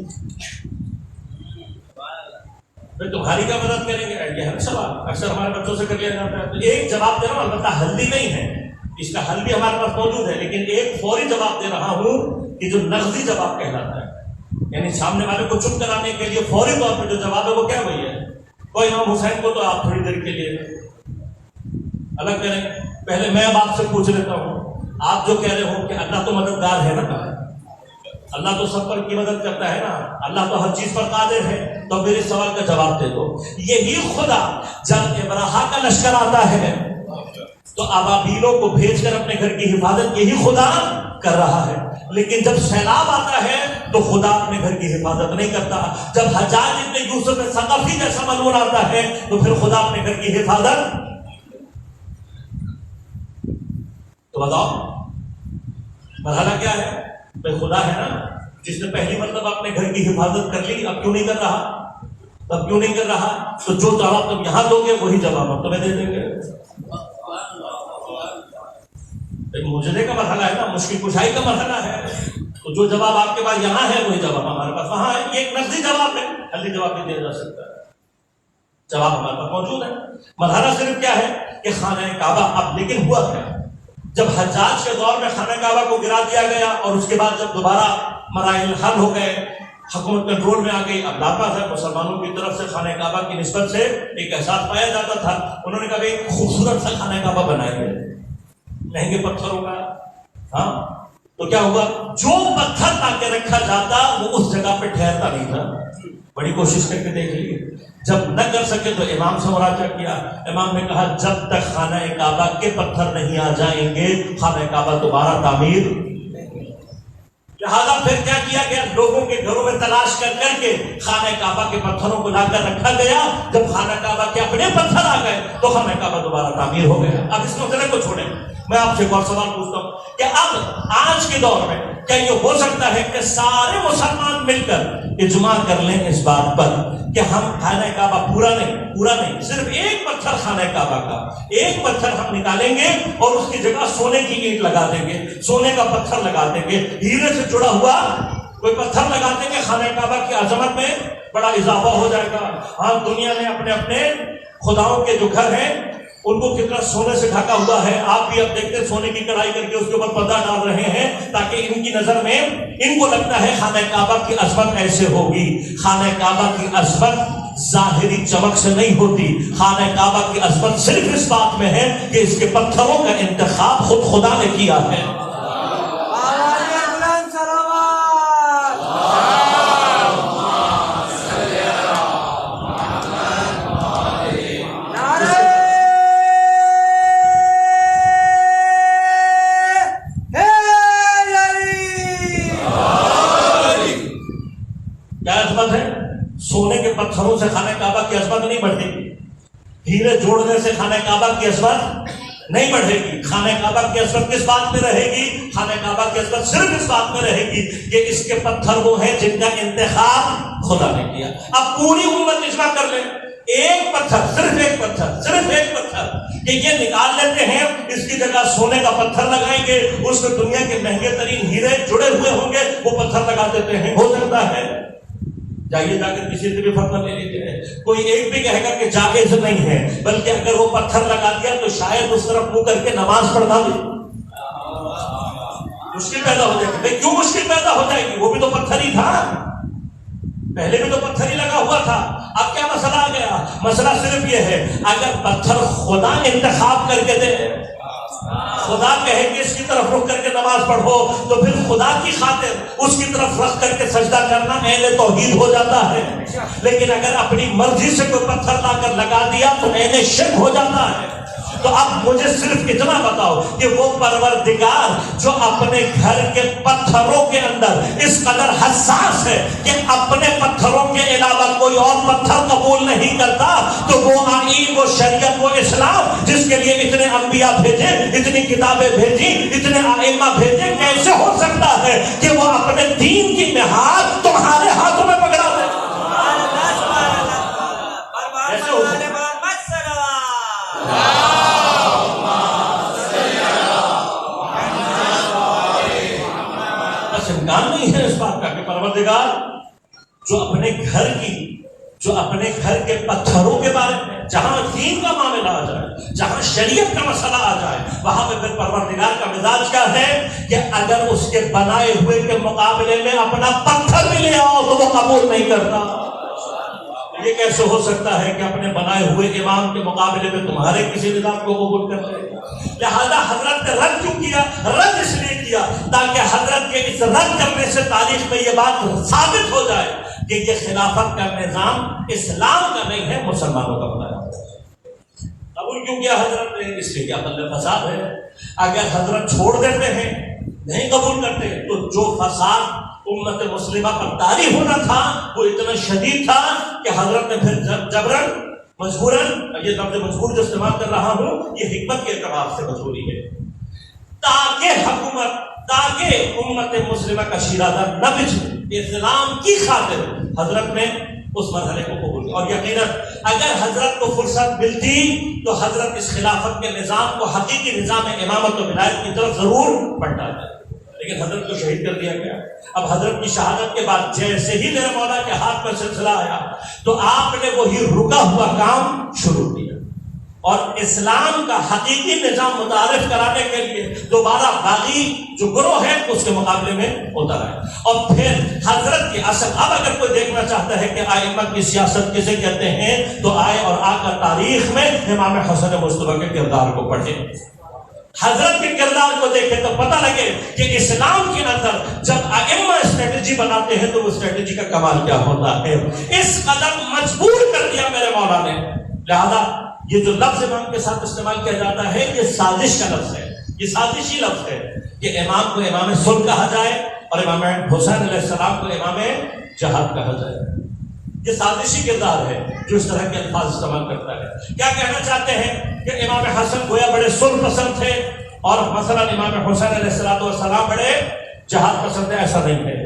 پھر تمہاری کیا مدد کریں گے؟ یہ ہے سوال، اکثر ہمارے بچوں سے کر لیا جاتا ہے۔ تو ایک جواب دے رہا ہوں، البتہ حل نہیں ہے، اس کا حل بھی ہمارے پاس موجود ہے، لیکن ایک فوری جواب دے رہا ہوں کہ جو نقضی جواب کہلاتا ہے، یعنی سامنے والے کو چپ کرانے کے لیے فوری طور پر جو جواب ہے وہ کیا وہی ہے، کوئی امام حسین کو تو آپ تھوڑی دیر کے لیے الگ کریں۔ پہلے میں اب آپ سے پوچھ لیتا ہوں، آپ جو کہہ رہے ہو کہ اللہ تو مددگار ہے نا، اللہ تو سب پر کی مدد کرتا ہے نا، اللہ تو ہر چیز پر قادر ہے، تو پھر اس سوال کا جواب دے دو۔ یہی خدا جب ابراہا کا لشکر آتا ہے تو ابابیلوں کو بھیج کر اپنے گھر کی حفاظت یہی خدا کر رہا ہے، لیکن جب سیلاب آتا ہے تو خدا اپنے گھر کی حفاظت نہیں کرتا۔ جب حجاج ابن یوسف ثقفی جیسا ملعون آتا ہے تو پھر خدا اپنے گھر کی حفاظت، تو بتاؤ مرحلہ کیا ہے؟ بھائی خدا ہے نا جس نے پہلی مرتبہ اپنے گھر کی حفاظت کر لی، اب کیوں نہیں کر رہا؟ اب کیوں نہیں کر رہا؟ تو جو جواب تم یہاں دو گے وہی جواب ہم تمہیں دے دیں گے۔ مجھے کا مرحلہ ہے نا، مشکل کشائی کا مرحلہ ہے، تو جو جواب آپ کے پاس یہاں ہے وہی جواب ہمارے پاس وہاں ہے۔ یہ ایک نقدی جواب ہے، حلی جواب نہیں دیا جا سکتا ہے، جواب ہمارے پاس موجود ہے۔ مرحلہ صرف کیا ہے کہ خانہ کعبہ اب لیکن ہوا ہے جب حجاج کے دور میں خانہ کعبہ کو گرا دیا گیا اور اس کے بعد جب دوبارہ مراحل حل ہو گئے، حکومت کنٹرول میں آ گئی، اب لاپا تھا مسلمانوں کی طرف سے خانہ کعبہ کی نسبت سے ایک احساس پایا جاتا تھا، انہوں نے کہا ایک خوبصورت سا خانہ کعبہ بنائیں گے مہنگے پتھروں کا۔ ہاں تو کیا ہوا؟ جو پتھر لا کے رکھا جاتا وہ اس جگہ پہ ٹھہرتا نہیں تھا۔ بڑی کوشش کر کے دیکھ لیے، جب نہ کر سکے تو امام سے مراجعہ کیا، امام نے کہا جب تک خانہ کعبہ کے پتھر نہیں آ جائیں گے خانہ کعبہ دوبارہ تعمیر۔ لہٰذا پھر کیا کیا گیا؟ لوگوں کے گھروں میں تلاش کر کر کے خانہ کعبہ کے پتھروں کو لا کر رکھا گیا۔ جب خانہ کعبہ کے اپنے پتھر آ گئے تو خانہ کعبہ دوبارہ تعمیر ہو گیا۔ اب اس مسئلے کو چھوڑیں، میں آپ سے ایک اور سوال پوچھتا ہوں کہ اب آج کے دور میں کیا یہ ہو سکتا ہے کہ سارے مسلمان مل کر اجماع کر لیں اس بات پر کہ ہم خانہ کعبہ پورا نہیں صرف ایک پتھر خانہ کعبہ کا ایک پتھر ہم نکالیں گے اور اس کی جگہ سونے کی اینٹ لگا دیں گے، سونے کا پتھر لگا دیں گے، ہیرے سے جڑا ہوا کوئی پتھر لگا دیں گے، خانہ کعبہ کی عظمت میں بڑا اضافہ ہو جائے گا۔ ہاں دنیا نے اپنے خداؤں کے جو گھر ہیں ان کو کتنا سونے سے ڈھکا ہوا ہے، آپ بھی اب دیکھتے ہیں سونے کی کڑھائی کر کے اس کے اوپر پردہ ڈال رہے ہیں تاکہ ان کی نظر میں ان کو لگتا ہے خانہ کعبہ کی عظمت ایسے ہوگی۔ خانہ کعبہ کی عظمت ظاہری چمک سے نہیں ہوتی، خانہ کعبہ کی عظمت صرف اس بات میں ہے کہ اس کے پتھروں کا انتخاب خود خدا نے کیا ہے۔ سونے کے پتھروں سے خانہ کعبہ کی عظمت نہیں بڑھے گی، ہیرے جوڑنے سے خانہ کعبہ کی عظمت نہیں بڑھے گی۔ خانہ کعبہ کی عظمت کس بات میں رہے گی؟ خانہ کعبہ کی عظمت صرف اس بات میں رہے گی کہ اس کے پتھر وہ ہیں جن کا انتخاب خدا نے کیا۔ اب پوری امت اجماع کر لے، ایک پتھر، صرف ایک پتھر کہ یہ نکال لیتے ہیں، اس کی جگہ سونے کا پتھر لگائیں گے، اس میں دنیا کے مہنگے ترین ہیرے جڑے ہوئے ہوں گے، وہ پتھر لگا دیتے ہیں. ہو سکتا ہے؟ جائیے جا کر کسی سے بھی فتویٰ لے لیجیے. کوئی ایک بھی کہے گا کہ جائز نہیں ہے، بلکہ اگر وہ پتھر لگا دیا تو شاید اس طرف منہ کر کے نماز پڑھنا بھی مشکل پیدا ہو جائے گی. کیوں مشکل پیدا ہو جائے گی؟ وہ بھی تو پتھر ہی تھا، پہلے بھی تو پتھر ہی لگا ہوا تھا. اب کیا مسئلہ آ گیا؟ مسئلہ صرف یہ ہے، اگر پتھر خدا انتخاب کر کے دے، خدا کہے کہ اس کی طرف رخ کر کے نماز پڑھو، تو پھر خدا کی خاطر اس کی طرف رخ کر کے سجدہ کرنا اہل توحید ہو جاتا ہے. لیکن اگر اپنی مرضی سے کوئی پتھر لا کر لگا دیا تو اہل شرک ہو جاتا ہے. تو اب مجھے صرف اتنا بتاؤ کہ وہ پروردگار جو اپنے گھر کے پتھروں کے اندر اس قدر حساس ہے کہ اپنے پتھروں کے علاوہ کوئی اور پتھر قبول نہیں کرتا، تو وہ آئین، وہ شریعت، وہ اسلام جس کے لیے اتنے انبیاء بھیجے، اتنی کتابیں بھیجی، اتنے ائمہ بھیجے، کیسے ہو سکتا ہے کہ وہ اپنے دین کی مہار تمہارے ہاتھوں میں پکڑا دے؟ ایسے ہو سکتا ہے؟ امکان نہیں ہے اس بات کا کہ پروردگار جو اپنے گھر کے پتھروں کے بارے میں، جہاں دین کا معاملہ آ جائے، جہاں شریعت کا مسئلہ آ جائے، وہاں پہ پھر پروردگار کا مزاج کیا ہے کہ اگر اس کے بنائے ہوئے کے مقابلے میں اپنا پتھر بھی لے آؤ تو وہ قبول نہیں کرتا. یہ کیسے ہو سکتا ہے کہ اپنے بنائے ہوئے امام کے مقابلے میں تمہارے کسی نظام کو قبول کر لے؟ لہذا حضرت نے رد کیوں کیا؟ رد اس لیے کیا تاکہ حضرت کے اس رد کرنے سے تاریخ میں یہ بات ثابت ہو جائے کہ یہ خلافت کا نظام اسلام کا نہیں ہے، مسلمانوں کا بنایا. قبول کیوں کیا حضرت نے؟ اس لیے کہ عمل فساد ہے. اگر حضرت چھوڑ دیتے ہیں، نہیں قبول کرتے، تو جو فساد امت مسلمہ پر طاری ہونا تھا وہ اتنا شدید تھا کہ حضرت نے پھر جبراً، مجبوراً، یہ لفظ مجبور جو استعمال کر رہا ہوں یہ حکمت کے اعتبار سے مجبوری ہے، تاکہ امت مسلمہ کا شیرازہ نہ بچھے، اسلام کی خاطر حضرت نے اس مرحلے کو قبول کیا. اور یقیناً اگر حضرت کو فرصت ملتی تو حضرت اس خلافت کے نظام کو حقیقی نظام امامت و ولایت کی طرف ضرور پلٹا جائے، لیکن حضرت کو شہید کر دیا گیا. اب حضرت کی شہادت کے بعد جیسے ہی میرے مولا کے ہاتھ میں سلسلہ آیا تو آپ نے وہی رکا ہوا کام شروع کیا، اور اسلام کا حقیقی نظام متعارف کرانے کے لیے دوبارہ باغی جو گروہ ہے اس کے مقابلے میں اتر آئے. اور پھر حضرت کی اصل، اب اگر کوئی دیکھنا چاہتا ہے کہ ائمہ کی سیاست کسے کہتے ہیں تو آئے اور آ کر تاریخ میں امام حسن مصطفیٰ کے کردار کو پڑھے، حضرت کے کردار کو دیکھے تو پتہ لگے کہ اسلام کے اندر جب ائمہ اسٹریٹجی بناتے ہیں تو وہ اسٹریٹجی کا کمال کیا ہوتا ہے. اس قدر مجبور کر دیا میرے مولا نے. لہذا یہ جو لفظ امام کے ساتھ استعمال کیا جاتا ہے یہ سازش کا لفظ ہے، یہ سازشی لفظ ہے کہ امام کو امام صلح کہا جائے اور امام حسین علیہ السلام کو امام جہاد کہا جائے. یہ سازشی کردار ہے جو اس طرح کے الفاظ استعمال کرتا ہے. کیا کہنا چاہتے ہیں کہ امام حسن گویا بڑے صلح پسند تھے اور مثلا امام حسین علیہ السلام بڑے جہاد پسند ہے؟ ایسا نہیں ہے.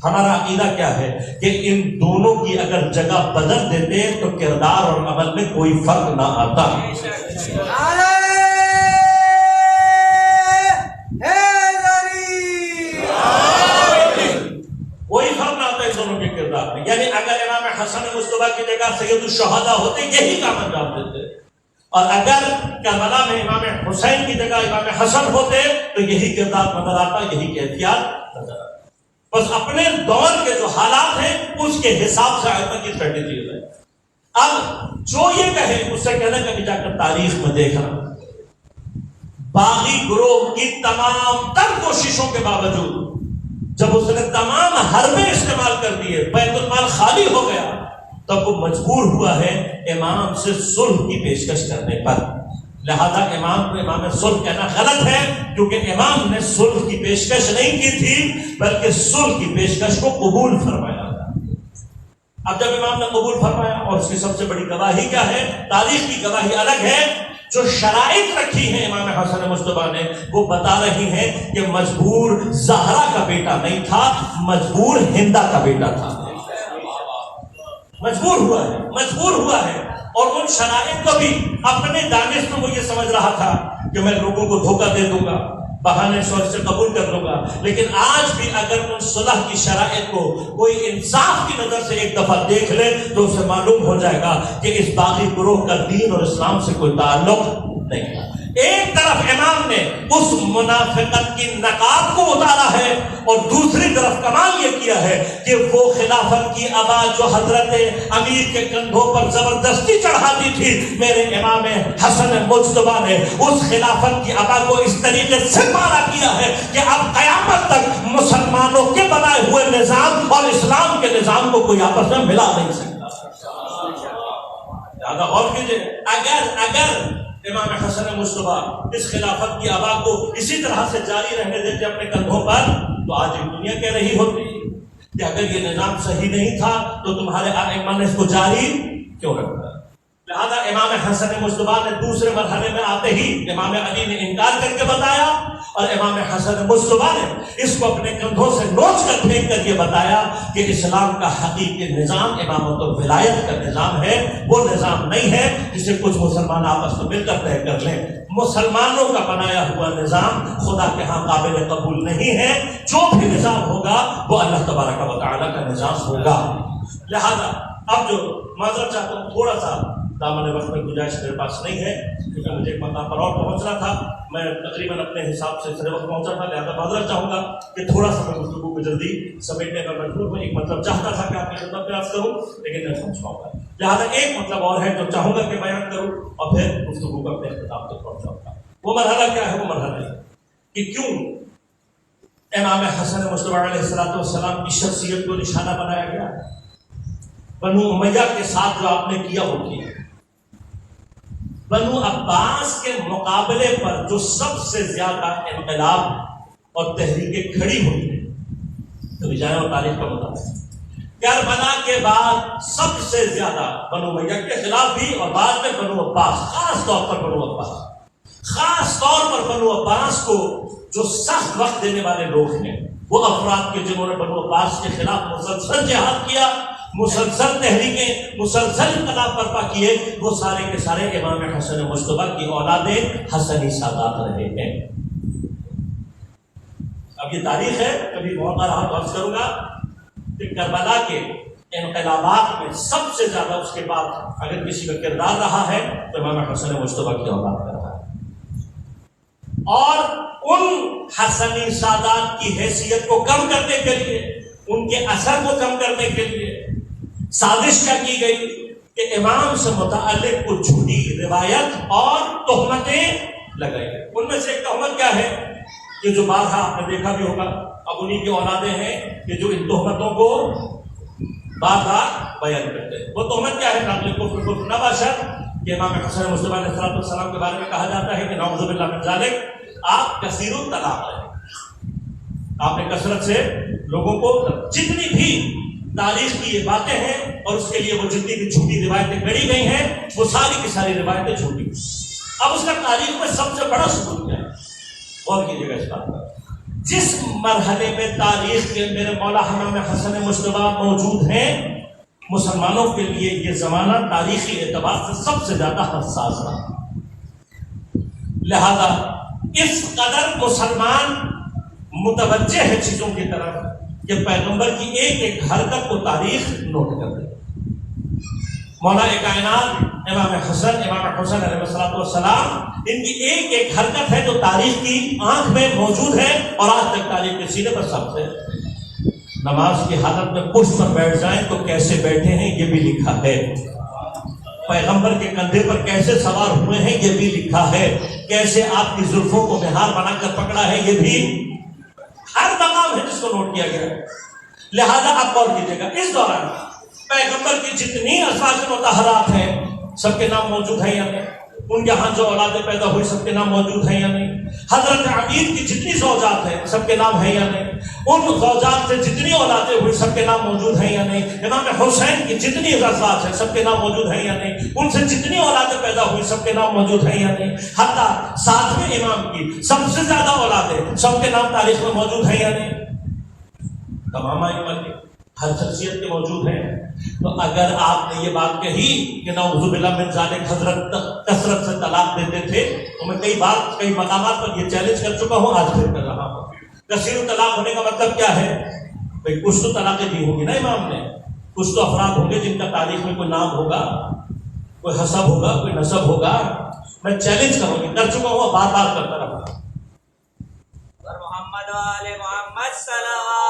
ہمارا عقیدہ کیا ہے کہ ان دونوں کی اگر جگہ بدل دیتے تو کردار اور عمل میں کوئی فرق نہ آتا. کوئی فرق نہ آتا ان دونوں کے کردار میں. یعنی اگر امام حسن مصطفیٰ کی جگہ سید الشہداء ہوتے یہی کام انجام دیتے، اور اگر کربلا میں امام حسین کی جگہ امام حسن ہوتے تو یہی کردار نظر آتا، یہی کیفیت نظر آتا. بس اپنے دور کے جو حالات ہیں اس کے حساب سے ائمہ کی اسٹریٹجی ہے. اب جو یہ کہے اس سے کہنا کبھی جا کر تاریخ میں دیکھنا، باغی گروہ کی تمام تر کوششوں کے باوجود جب اس نے تمام حربیں استعمال کر دیے، بیت المال خالی ہو گیا، تب وہ مجبور ہوا ہے امام سے صلح کی پیشکش کرنے پر. لہذا امام کو امام صلح کہنا غلط ہے، کیونکہ امام نے صلح کی پیشکش نہیں کی تھی بلکہ صلح کی پیشکش کو قبول فرمایا تھا. اب جب امام نے قبول فرمایا، اور اس کی سب سے بڑی گواہی کیا ہے؟ تاریخ کی گواہی الگ ہے. جو شرائط رکھی ہیں امام حسن مصطفیٰ نے وہ بتا رہی ہیں کہ مجبور زہرا کا بیٹا نہیں تھا، مجبور ہندا کا بیٹا تھا. مجبور ہوا ہے، اور ان شرائط کو بھی اپنے دانش میں وہ یہ سمجھ رہا تھا کہ میں لوگوں کو دھوکہ دے دوں گا, بہانے سے قبول کر لوں گا. لیکن آج بھی اگر ان صلح کی شرائط کو کوئی انصاف کی نظر سے ایک دفعہ دیکھ لے تو اسے معلوم ہو جائے گا کہ اس باغی گروہ کا دین اور اسلام سے کوئی تعلق نہیں ہے. ایک طرف امام نے اس منافقت کی نقاب کو اتارا ہے اور دوسری طرف کمال یہ کیا ہے کہ وہ خلافت کی ابا جو حضرت امیر کے کندھوں پر زبردستی چڑھاتی تھی, میرے امام حسن مجتبیٰ نے اس خلافت کی ابا کو اس طریقے سے پارا کیا ہے کہ اب قیامت تک مسلمانوں کے بنائے ہوئے نظام اور اسلام کے نظام کو کوئی آپس میں ملا نہیں سکتا. زیادہ غور کیجیے, اگر امام حسن مجتبیٰ اس خلافت کی آبا کو اسی طرح سے جاری رہنے دیتے اپنے کندھوں پر, تو آج ایک دنیا کہہ رہی ہوتی کہ اگر یہ نظام صحیح نہیں تھا تو تمہارے ائمہ نے اس کو جاری کیوں رکھا. لہذا امام حسن مجتبیٰ نے دوسرے مرحلے میں آتے ہی امام علی نے انکار کر کے بتایا, اور امام حسن مجتبیٰ نے اس کو اپنے کندھوں سے نوچ کر پھینک کر یہ بتایا کہ اسلام کا حقیقی نظام امامت و ولایت کا نظام ہے, وہ نظام نہیں ہے جسے کچھ مسلمان آپس میں مل کر طے کر لیں. مسلمانوں کا بنایا ہوا نظام خدا کے ہاں قابل قبول نہیں ہے. جو بھی نظام ہوگا وہ اللہ تبارک و تعالیٰ کا نظام ہوگا. لہذا اب جو معذرت چاہتا ہوں, تھوڑا سا دامن وقت میں گنجائش میرے پاس نہیں ہے کیونکہ مجھے ایک مقام پر اور پہنچنا تھا. میں تقریباً اپنے حساب سے سرے وقت پہنچا تھا, لہٰذا معذرت چاہوں گا کہ تھوڑا سا میں گفتگو کو جلدی سمیٹنے کا مجبور ہوں. ایک مطلب چاہتا تھا کہ آپ کی خدمت میں عرض کروں لیکن نہیں پہنچ پاؤں گا. لہٰذا ایک مطلب اور ہے جو چاہوں گا کہ بیان کروں اور پھر گفتگو کو اپنے اختتام تک پہنچاؤں گا. وہ مرحلہ کیا ہے؟ وہ مرحلہ ہے کہ کیوں امام حسن مجتبیٰ علیہ السلام کی شخصیت کو نشانہ بنایا گیا. بنو امیہ کے ساتھ جو آپ نے کیا وہ کیا. بنو عباس کے مقابلے پر جو سب سے زیادہ انقلاب اور تحریکیں کھڑی ہوئی ہیں, تو رجائے اور تاریخ کا مطابق کربلا کے بعد سب سے زیادہ بنو امیہ کے خلاف بھی, اور بعد میں بنو عباس, خاص طور پر بنو عباس کو جو سخت وقت دینے والے لوگ ہیں وہ افراد کے جنہوں نے بنو عباس کے خلاف مسلسل جہاد کیا, مسلسل تحریکیں, مسلسل انقلاب برپا کیے, وہ سارے کے سارے امام حسن مجتبیٰ کی اولادیں حسنی سادات رہے ہیں. اب یہ تاریخ ہے, کبھی موقع رہا تو عرض کروں گا کہ کربلا کے انقلابات میں سب سے زیادہ اس کے بعد اگر کسی کا کردار رہا ہے تو امام حسن مجتبیٰ کی اولاد کا رہا ہے. اور ان حسنی سادات کی حیثیت کو کم کرنے کے لیے, ان کے اثر کو کم کرنے کے لیے سازش کیا کی گئی کہ امام سے متعلق کچھ جھوٹی روایت اور تہمتیں لگائی. ان میں سے ایک تہمت کیا ہے کہ جو بارہا آپ نے دیکھا بھی ہوگا, اب انہی کی اولادیں ہیں کہ جو ان تہمتوں کو بارہا بیان کرتے ہیں. وہ تہمت کیا ہے؟ نقل کفر نباشر کہ امام حسن مجتبیٰ علیہ السلام کے بارے میں کہا جاتا ہے کہ نعوذ باللہ من ذالک, آپ کثیر الطلاق ہیں, آپ نے کثرت سے لوگوں کو, جتنی بھی تاریخ کی یہ باتیں ہیں اور اس کے لیے وہ جتنی بھی جھوٹی روایتیں گڑی گئی ہیں وہ ساری کی ساری روایتیں جھوٹی. اب اس کا تاریخ میں سب سے بڑا ثبوت کیا ہے؟ غور کیجیے گا اس بات پر. جس مرحلے میں تاریخ کے میرے مولا امام حسن مجتبیٰ موجود ہیں, مسلمانوں کے لیے یہ زمانہ تاریخی اعتبار سے سب سے زیادہ حساس رہا. لہذا اس قدر مسلمان متوجہ ہے چیزوں کی طرف کہ پیغمبر کی ایک ایک حرکت کو تاریخ نوٹ کر دے. مولا کائنات امام حسن علیہ السلام, ان کی ایک ایک حرکت ہے جو تاریخ کی آنکھ میں موجود ہے اور آج تک تاریخ کے سینے پر ثبت ہے. نماز کی حالت میں پشت پر بیٹھ جائیں تو کیسے بیٹھے ہیں یہ بھی لکھا ہے. پیغمبر کے کندھے پر کیسے سوار ہوئے ہیں یہ بھی لکھا ہے. کیسے آپ کی زلفوں کو مہار بنا کر پکڑا ہے یہ بھی ہر مقام ہے جس کو نوٹ کیا گیا ہے. لہذا آپ غور کیجیے گا, اس دوران پیغمبر کی جتنی ازواج مطہرات ہیں سب کے نام موجود ہیں یا نہیں, ان کے ہاں جو اولادیں پیدا ہوئی سب کے نام موجود ہیں یا نہیں, حضرت امیر کی جتنی زوجات ہیں سب کے نام ہیں یا نہیں, ان زوجات سے جتنی اولادیں ہوئی سب کے نام موجود ہیں یا نہیں, امام حسین کی جتنی ازواج ہیں سب کے نام موجود ہیں یا نہیں, ان سے جتنی اولادیں پیدا ہوئی سب کے نام موجود ہیں یا نہیں, حتیٰ ساتویں امام کی سب سے زیادہ اولادیں سب کے نام تاریخ میں موجود ہیں یا نہیں. تمام ائمہ کے ہر شخصیت کے موجود ہیں. تو اگر آپ نے یہ بات کہی کہ نعوذ باللہ من ذالک حضرت کثرت سے طلاق دیتے تھے، تو میں کئی مقامات پر یہ چیلنج کر چکا ہوں، آج پھر کر رہا ہوں. کثیر طلاق ہونے کا مطلب کیا ہے؟ بھائی کچھ تو طلاقیں دی ہوں گی نا امام نے، کچھ تو افراد ہوں گے جن کا تاریخ میں کوئی نام ہوگا، کوئی حسب ہوگا، کوئی نسب ہوگا. میں چیلنج کروں گی، کر چکا ہوں، بار بار کرتا رہا. محمد وآل محمد صلوات.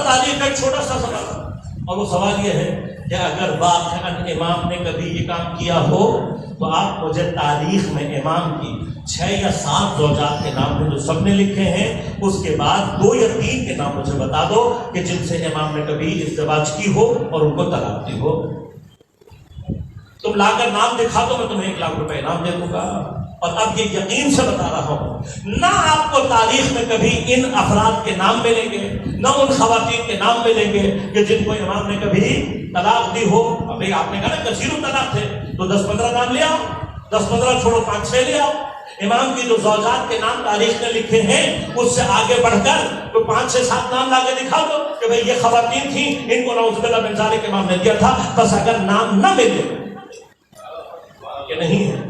تاریخ کا ایک چھوٹا سا سوال، اور وہ سوال یہ ہے کہ اگر واقعاً امام نے کبھی یہ کام کیا ہو تو آپ مجھے تاریخ میں امام کی 6 یا 7 زوجات کے نام جو سب نے لکھے ہیں، اس کے بعد 2 یا 3 کے نام مجھے بتا دو کہ جن سے امام نے کبھی ازدواج کی ہو اور ان کو طلاق دی ہو. تم لا کر نام دکھا دو، میں تمہیں 1 لاکھ روپے انعام دے دوں گا. اور اب یہ یقین سے بتا رہا ہوں، نہ آپ کو تاریخ میں کبھی ان افراد کے نام ملیں گے، نہ ان خواتین کے نام ملیں گے کہ جن کو امام نے کبھی طلاق دی ہو. ابھی آپ نے کہا نا کثیر طلاق تھے، تو 10-15 نام لے آؤ، 10-15 چھوڑو 5-6 لے آؤ. امام کی جو زوجات کے نام تاریخ میں لکھے ہیں اس سے آگے بڑھ کر کوئی 5-6-7 نام لا کے دکھا دو کہ بھئی یہ خواتین تھیں، ان کو نعوذ باللہ من ذالک امام نے دیا تھا. بس اگر نام نہ ملے کہ نہیں ہے،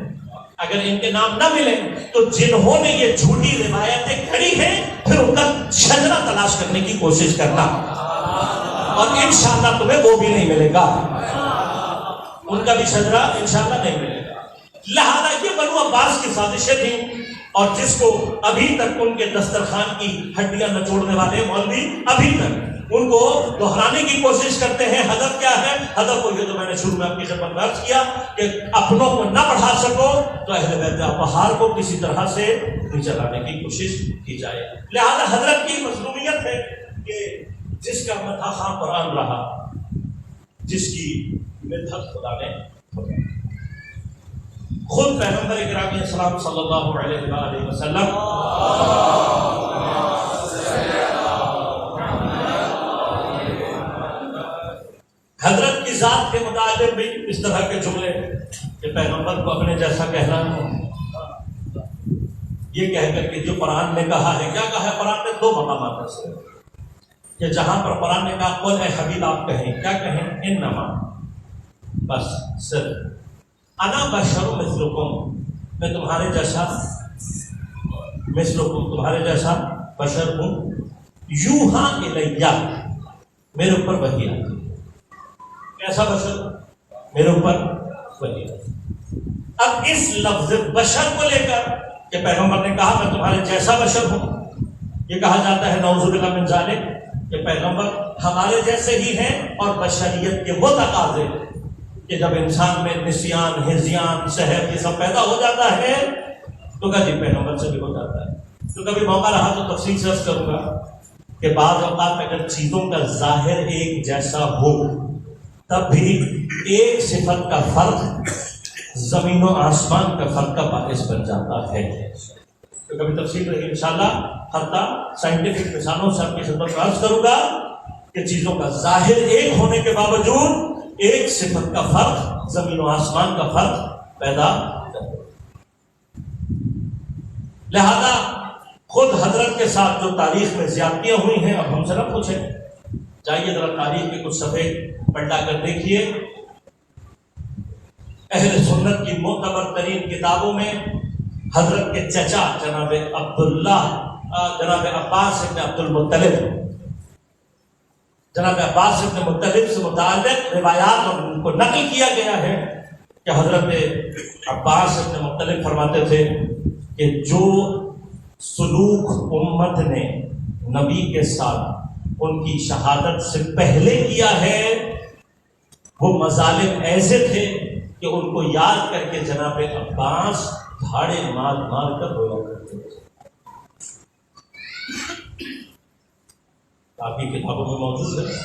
اگر ان کے نام نہ ملے تو جنہوں نے یہ جھوٹی روایتیں گھڑی ہیں پھر ان کا شجرہ تلاش کرنے کی کوشش کرنا، اور انشاءاللہ تمہیں وہ بھی نہیں ملے گا، ان کا بھی شجرہ انشاءاللہ نہیں ملے گا. لہذا یہ بنو عباس کی سازشیں تھیں، اور جس کو ابھی تک ان کے دسترخوان کی ہڈیاں نچوڑنے والے مولوی ابھی تک ان کو دہرانے کی کوشش کرتے ہیں. ہدف کیا ہے؟ ہدف کو یہ جو میں نے شروع میں اپنی خدمت میں عرض کیا کہ اپنوں کو نہ بڑھا سکو تو اہل بیت اطہار کو کسی طرح سے نیچے لانے کی کوشش کی جائے. لہذا حضرت کی مظلومیت ہے کہ جس کا مدح خواہ قرآن رہا، جس کی مدحت خدا نے خود پیغمبر اکرام اسلام صلی اللہ علیہ وآلہ وسلم حضرت کی ذات کے متعلق بھی اس طرح کے جملے کہ پیغمبر کو اپنے جیسا کہنا، یہ کہہ کر کہ جو قرآن نے کہا ہے، کیا کہا ہے قرآن نے؟ 2 مقامات سے کہ جہاں پر قرآن نے کہا قل اے حبیب آپ کہیں، کیا کہیں؟ انما، بس صرف انا بشر مثلکم، میں تمہارے جیسا، مثلکم تمہارے جیسا بشر ہوں، یوحا الیہ، میرے اوپر وحی آتی ہے. کیسا بشر؟ میرے اوپر وحی آتی ہے. اب اس لفظ بشر کو لے کر کہ پیغمبر نے کہا میں تمہارے جیسا بشر ہوں، یہ کہا جاتا ہے نعوذ باللہ من ذالک کہ پیغمبر ہمارے جیسے ہی ہیں، اور بشریت کے وہ تقاضے کہ جب انسان میں نسیان، ہذیان، سہو یہ سب پیدا ہو جاتا ہے تو کبھی پیغمبر سے بھی ہو جاتا ہے. تو کبھی موقع رہا تو تفصیل سے عرض کروں گا کہ بعض اوقات میں اگر چیزوں کا ظاہر ایک جیسا ہو تب بھی ایک صفت کا فرق زمین و آسمان کا فرق کا باعث بن جاتا ہے. تو کبھی تفصیل رہی انشاءاللہ، حتیٰ سائنٹیفک مثالوں سے آپ کی خدمت میں عرض کروں گا کہ چیزوں کا ظاہر ایک ہونے کے باوجود ایک صفت کا فرق زمین و آسمان کا فرق پیدا کرتا ہے. لہذا خود حضرت کے ساتھ جو تاریخ میں زیادتیاں ہوئی ہیں، اب ہم سے نہ پوچھیں، جائیے ذرا تاریخ کے کچھ صفحے پلٹا کر دیکھیے. اہل سنت کی معتبر ترین کتابوں میں حضرت کے چچا جناب عباس ابن عبد المطلب، جناب عباس ابن مطلب سے متعلق روایات اور ان کو نقل کیا گیا ہے کہ حضرت عباس ابن مطلب فرماتے تھے کہ جو سلوک امت نے نبی کے ساتھ ان کی شہادت سے پہلے کیا ہے وہ مظالم ایسے تھے کہ ان کو یاد کر کے جناب عباس دھاڑے مار مار کر رویا کرتے تھے. آپ کی کتابوں میں موجود ہے.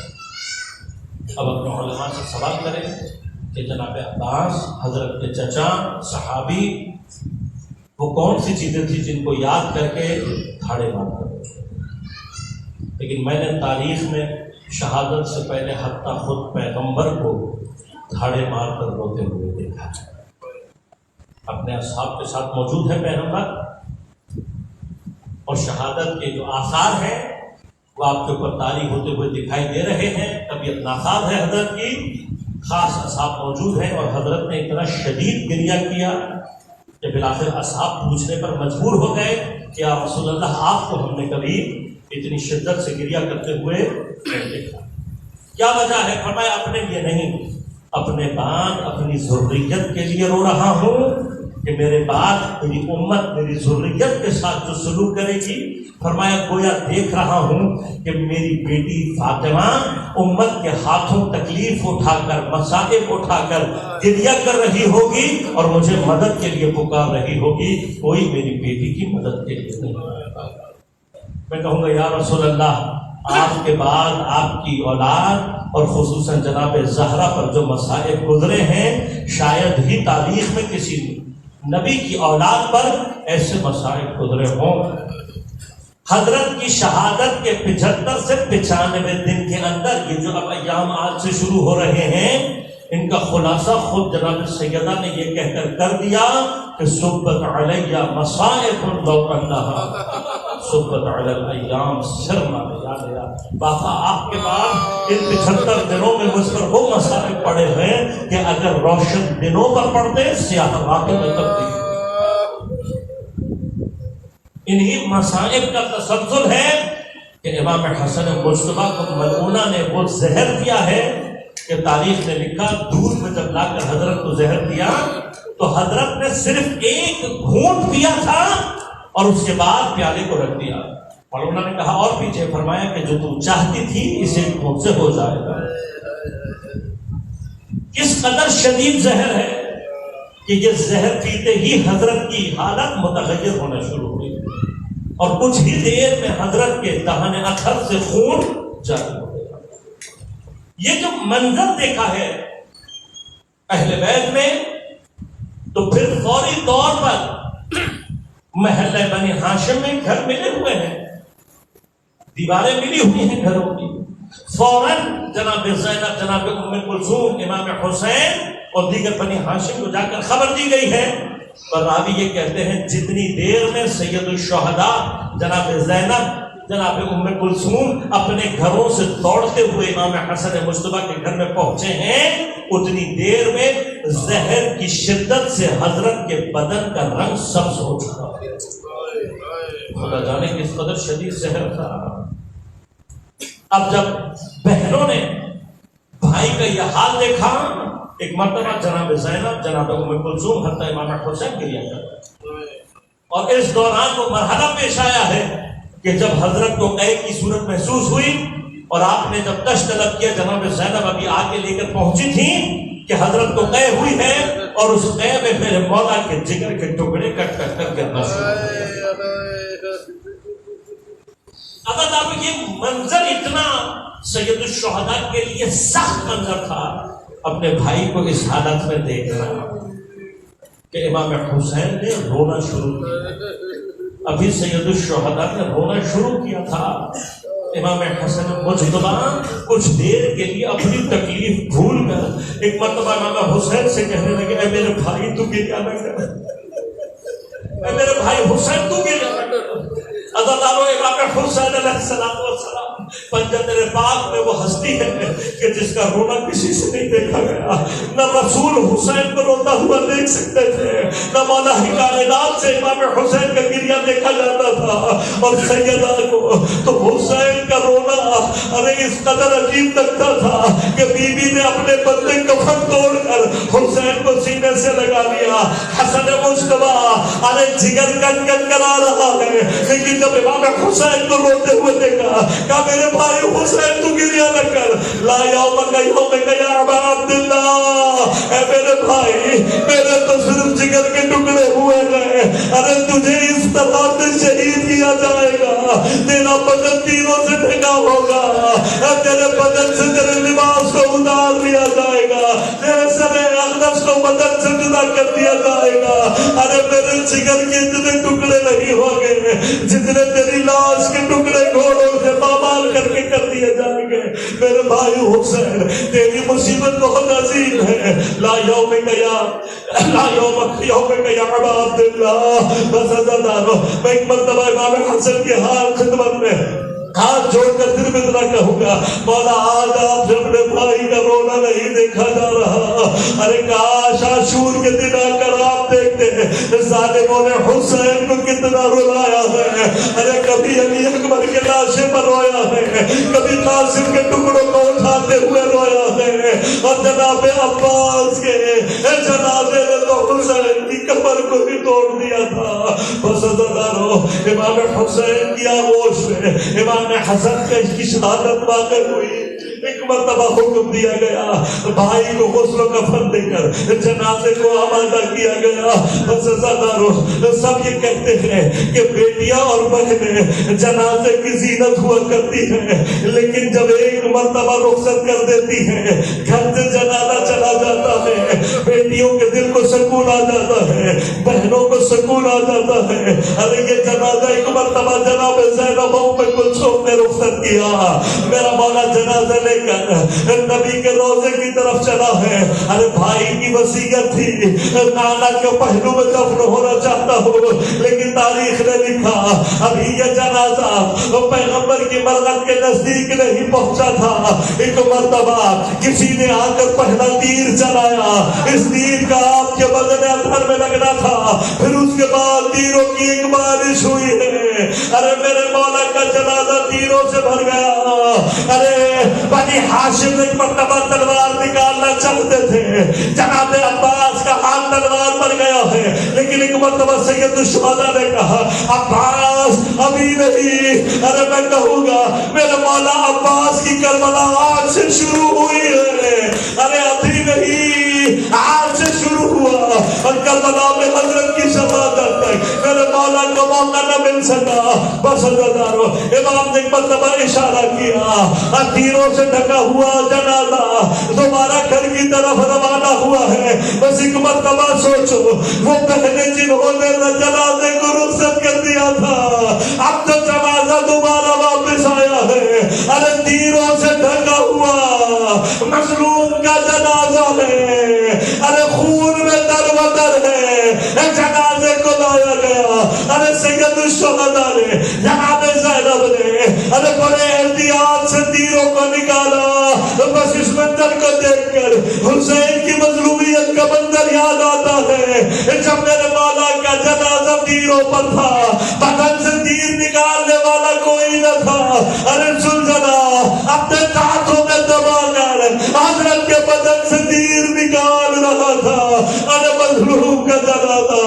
اب اپنے علماء سے سوال کریں کہ جناب عباس حضرت کے چچا صحابی وہ کون سی چیزیں تھیں جن کو یاد کر کے دھاڑے مار کر لیکن میں نے تاریخ میں شہادت سے پہلے حتیٰ خود پیغمبر کو دھاڑے مار کر روتے ہوئے دیکھا ہے۔ اپنے اصحاب کے ساتھ موجود ہے پیغمبر، اور شہادت کے جو آثار ہیں وہ آپ کے اوپر طاری ہوتے ہوئے دکھائی دے رہے ہیں۔ طبیعت ناساز ہے حضرت کی، خاص اصحاب موجود ہیں، اور حضرت نے اتنا شدید گریہ کیا کہ بالآخر اصحاب پوچھنے پر مجبور ہو گئے کہ یا رسول اللہ آپ کو ہم نے کبھی اتنی شدت سے گریہ کرتے ہوئے نہیں دیکھا۔ کیا وجہ ہے؟ فرمایا اپنے لیے نہیں، اپنے بعد اپنی ذریت کے لیے رو رہا ہوں کہ میرے بعد میری امت میری ذریت کے ساتھ جو سلوک کرے گی، فرمایا گویا دیکھ رہا ہوں کہ میری بیٹی فاطمہ امت کے ہاتھوں تکلیف اٹھا کر مصائب اٹھا کر گریہ کر رہی ہوگی اور مجھے مدد کے لیے پکار رہی ہوگی، کوئی میری بیٹی کی مدد کے لیے نہیں آئے۔ میں کہوں گا یا رسول اللہ، آپ کے بعد آپ کی اولاد اور خصوصاً جناب زہرا پر جو مصائب گزرے ہیں، شاید ہی تاریخ میں کسی نبی کی اولاد پر ایسے مصائب گزرے ہوں۔ حضرت کی شہادت کے 75 سے 95 دن کے اندر یہ جو اب ایام آج سے شروع ہو رہے ہیں، ان کا خلاصہ خود جناب سیدہ نے یہ کہہ کر دیا کہ صبت علیہ مصائب لو انہا صبت علی الایام سرما لیا۔ باقا آپ کے بعد ان 75 دنوں میں مجھ پر وہ مصائب پڑے ہیں کہ اگر روشن دنوں پر پڑتے سیاہ راتوں میں تبدیل۔ انہی مصائب کا تسلسل ہے کہ امام حسن مجتبیٰ کو ملعونہ نے وہ زہر دیا ہے کہ تاریخ نے لکھا دودھ میں جب لا کر حضرت کو زہر دیا تو حضرت نے صرف ایک گھونٹ پیا تھا اور اس کے بعد پیالے کو رکھ دیا۔ ملعونہ نے کہا اور پیچھے، فرمایا کہ جو تم چاہتی تھی اسے گھونٹ سے ہو جائے گا۔ کس قدر شدید زہر ہے کہ یہ زہر پیتے ہی حضرت کی حالت متغیر ہونا شروع ہوئی اور کچھ ہی دیر میں حضرت کے دہن اثر سے خون جاری ہو گیا۔ یہ جو منظر دیکھا ہے اہل بیت میں، تو پھر فوری طور پر محلہ بنی ہاشم میں گھر ملے ہوئے ہیں، دیواریں ملی ہوئی ہیں گھروں کی، فوراً جناب زینب، جناب ام کلثوم، امام حسین اور دیگر بنی ہاشم کو جا کر خبر دی گئی ہے۔ پر راوی یہ کہتے ہیں جتنی دیر میں سید الشہداء جناب زینب، جناب ام کلثوم اپنے گھروں سے دوڑتے ہوئے امام حسن مجتبیٰ کے گھر میں پہنچے ہیں، اتنی دیر میں زہر کی شدت سے حضرت کے بدن کا رنگ سبز ہو چکا۔ خدا جانے کس قدر شدید زہر تھا۔ اب جب بہنوں نے بھائی کا یہ حال دیکھا، ایک مرتبہ جناب زینب، جناب ام کلثوم، حتی امام حسین گریہ کر، اور اس دوران وہ مرحلہ پیش آیا ہے کہ جب حضرت کو قے کی صورت محسوس ہوئی اور آپ نے جب دشت طلب کیا، جناب زینب ابھی آگے لے کر پہنچی تھی کہ حضرت کو قے ہوئی ہے اور اس قے میں میرے مولا کے جگر کے ٹکڑے کٹ کٹ کر گرنا شروع ہو گئے۔ اگر آپ یہ منظر اتنا سید الشہداء کے لیے سخت منظر تھا، اپنے بھائی کو اس حالت میں دیکھنا کہ امام حسین نے رونا شروع کیا۔ ابھی سید الشہداء نے رونا شروع کیا تھا، امام حسن مجتبیٰ کچھ دیر کے لیے اپنی تکلیف بھول کر ایک مرتبہ امام حسین سے کہنے لگے، اے میرے بھائی تو گریہ نہ کر، اے میرے بھائی حسین تو گریہ نہ کر۔ اللہ امام حسین علیہ السلام، پنجہ تیرے پاک میں وہ ہستی ہے کہ جس کا رونا کسی سے نہیں دیکھا گیا۔ نہ رسول حسین کو روتا ہوا دیکھ سکتے تھے، نہ مولا کائنات سے امام حسین کا گریہ دیکھا جاتا تھا، اور سیدہ کو تو حسین کا رونا ارے اس قدر عجیب لگتا تھا کہ بی بی نے اپنے بدلے کفن توڑ کر حسین کو سینے سے لگا لیا۔ حسن مجتبیٰ ارے جگر کٹ کٹ کر آ رہا ہے، لیکن جب امام حسین کو روتے ہوئے دیکھا، کہا میرے بھائی حسین تو گریہ نہ کر، لا یومک یومک یا ابا عبداللہ، اے میرے بھائی میرے تو صرف جگر کے ٹکڑے ہوئے ہیں، ارے تجھے اس طرح سے شہید کیا جائے گا، تیرا بدن تیروں سے ڈھکا ہوگا، تیرے بدن سے تیرے لباس کو اتار لیا جائے گا، تیرے سر اقدس کو بدن سے جدا کر دیا جائے گا، ارے میرے جگر کے اتنے ٹکڑے نہیں ہوں گے جتنے تیری لاش کے ٹکڑے گھوڑوں سے پامال کر دیے جائیں گے. میرے بھائی حسین تیری مصیبت بہت عظیم ہے. لا یوم یا ابا عبداللہ. بس عزیزانو میں ایک مرتبہ امام حسن کی حال خدمت میں ہاتھ جوڑ کر صرف اتنا کہوں گا، مولا آج آپ سے اپنے بھائی کا رونا نہیں دیکھا جا رہا. ارے کاش عاشور کے دن آ کر آپ دیکھتے ہیں ظالموں نے حسین کو کتنا رلایا ہے. ارے کبھی علی اکبر کے لاشے پر رویا ہے، کبھی قاسم کے ٹکڑوں کو اٹھاتے ہوئے رویا ہے، اور جناب عباس کے جنازے نے تو حسین کی کمر کو بھی توڑ دیا تھا. بس عزیزانو امام حسین کی آغوش میں امام حسن کی شہادت واقع ہوئی. ایک مرتبہ حکم دیا گیا، بھائی کو غسل و کفن دے کر جنازے کو آمادہ کیا گیا. بس عزیزانو سب یہ کہتے ہیں کہ بیٹیاں اور بہنیں جنازے کی زینت ہوا کرتی ہیں، لیکن جب ایک مرتبہ رخصت کر دیتی ہیں، گھر سے جنازہ چلا جاتا ہے، بیٹیوں کے دل کو سکون آ جاتا ہے، بہنوں کو سکون آ جاتا ہے. ارے یہ جنازہ ایک مرتبہ جناب زینب پہ کچھ نے رخصت کیا، میرا مولا جنازہ لے کر نبی کے روزے کی طرف چلا ہے. ارے بھائی کی وصیت تھی، نانا کے پہلو میں دفن ہونا چاہتا ہوں، لیکن تاریخ نے لکھا ابھی یہ جنازہ پیغمبر کی مرغت کے نزدیک نہیں پہنچا تھا. ایک مرتبہ کسی نے آ کر پہلا تیر چلایا، اس تیر کا آپ کے بدن اثر میں لگنا تھا، پھر اس کے بعد تیروں کی ایک بارش ہوئی ہے. ارے میرے مولا کا جنازہ تیروں سے بھر گیا. ارے بنی ہاشم ایک مرتبہ تلوار نکالنا چاہتے تھے، جناب عباس کا ہاتھ تلوار پر گیا ہے، لیکن ایک مرتبہ سید الشہداء نے کہا عباس ابھی نہیں. ارے میں کہوں گا میرے مولا عباس کی کربلا آج سے شروع ہوئی ہے. ارے ابھی نہیں، آج سے شروع ہوا، اور کربلا میں حضرت کی شہادت تک میرے مولا کو موقع نہ مل سکا. بس عزیزانو امام نے ایک مرتبہ اشارہ کیا، تیروں سے ڈھکا ہوا جنازہ دوبارہ گھر کی طرف روانہ ہوا ہے. بس ایک مرتبہ سوچو وہ بہنیں جنہوں نے جنازے کو رخصت کر دیا تھا، اب تو جنازہ دوبارہ واپس آیا ہے. ارے تیروں سے ڈھکا ہوا مظلوم کا جنازہ ہے، ارے خون میں تر ہے، جنازے کو لایا گیا. ارے سید الشہداء نے جناب زینب نے ارے بڑے احتیاط سے تیروں کو نکالا. بس اس منظر کو دیکھ کر حسین کی مظلومیت کا منظر یاد آتا ہے. جب میرے مولا کا جنازہ تیروں پر تھا، بدن سے تیر نکالنے والا کوئی نہ تھا. ارے زلزلہ اپنے ہاتھوں میں دبا کر حضرت کے بدن سے تیر نکال رہا تھا. ارے مظلوم کا جنازہ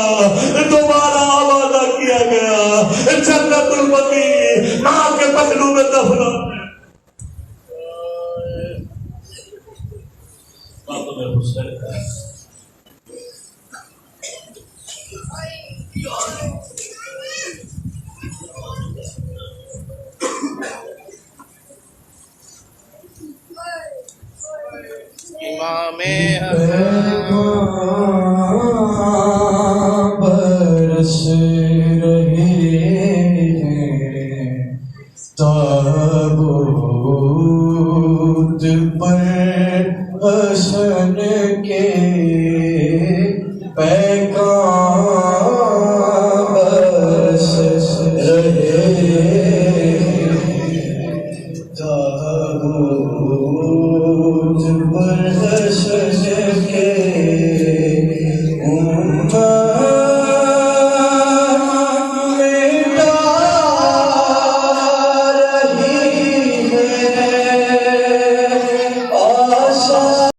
دوبارہ آمادہ کیا گیا، جنت البقیع ماں کے پہلو میں دفنا. امام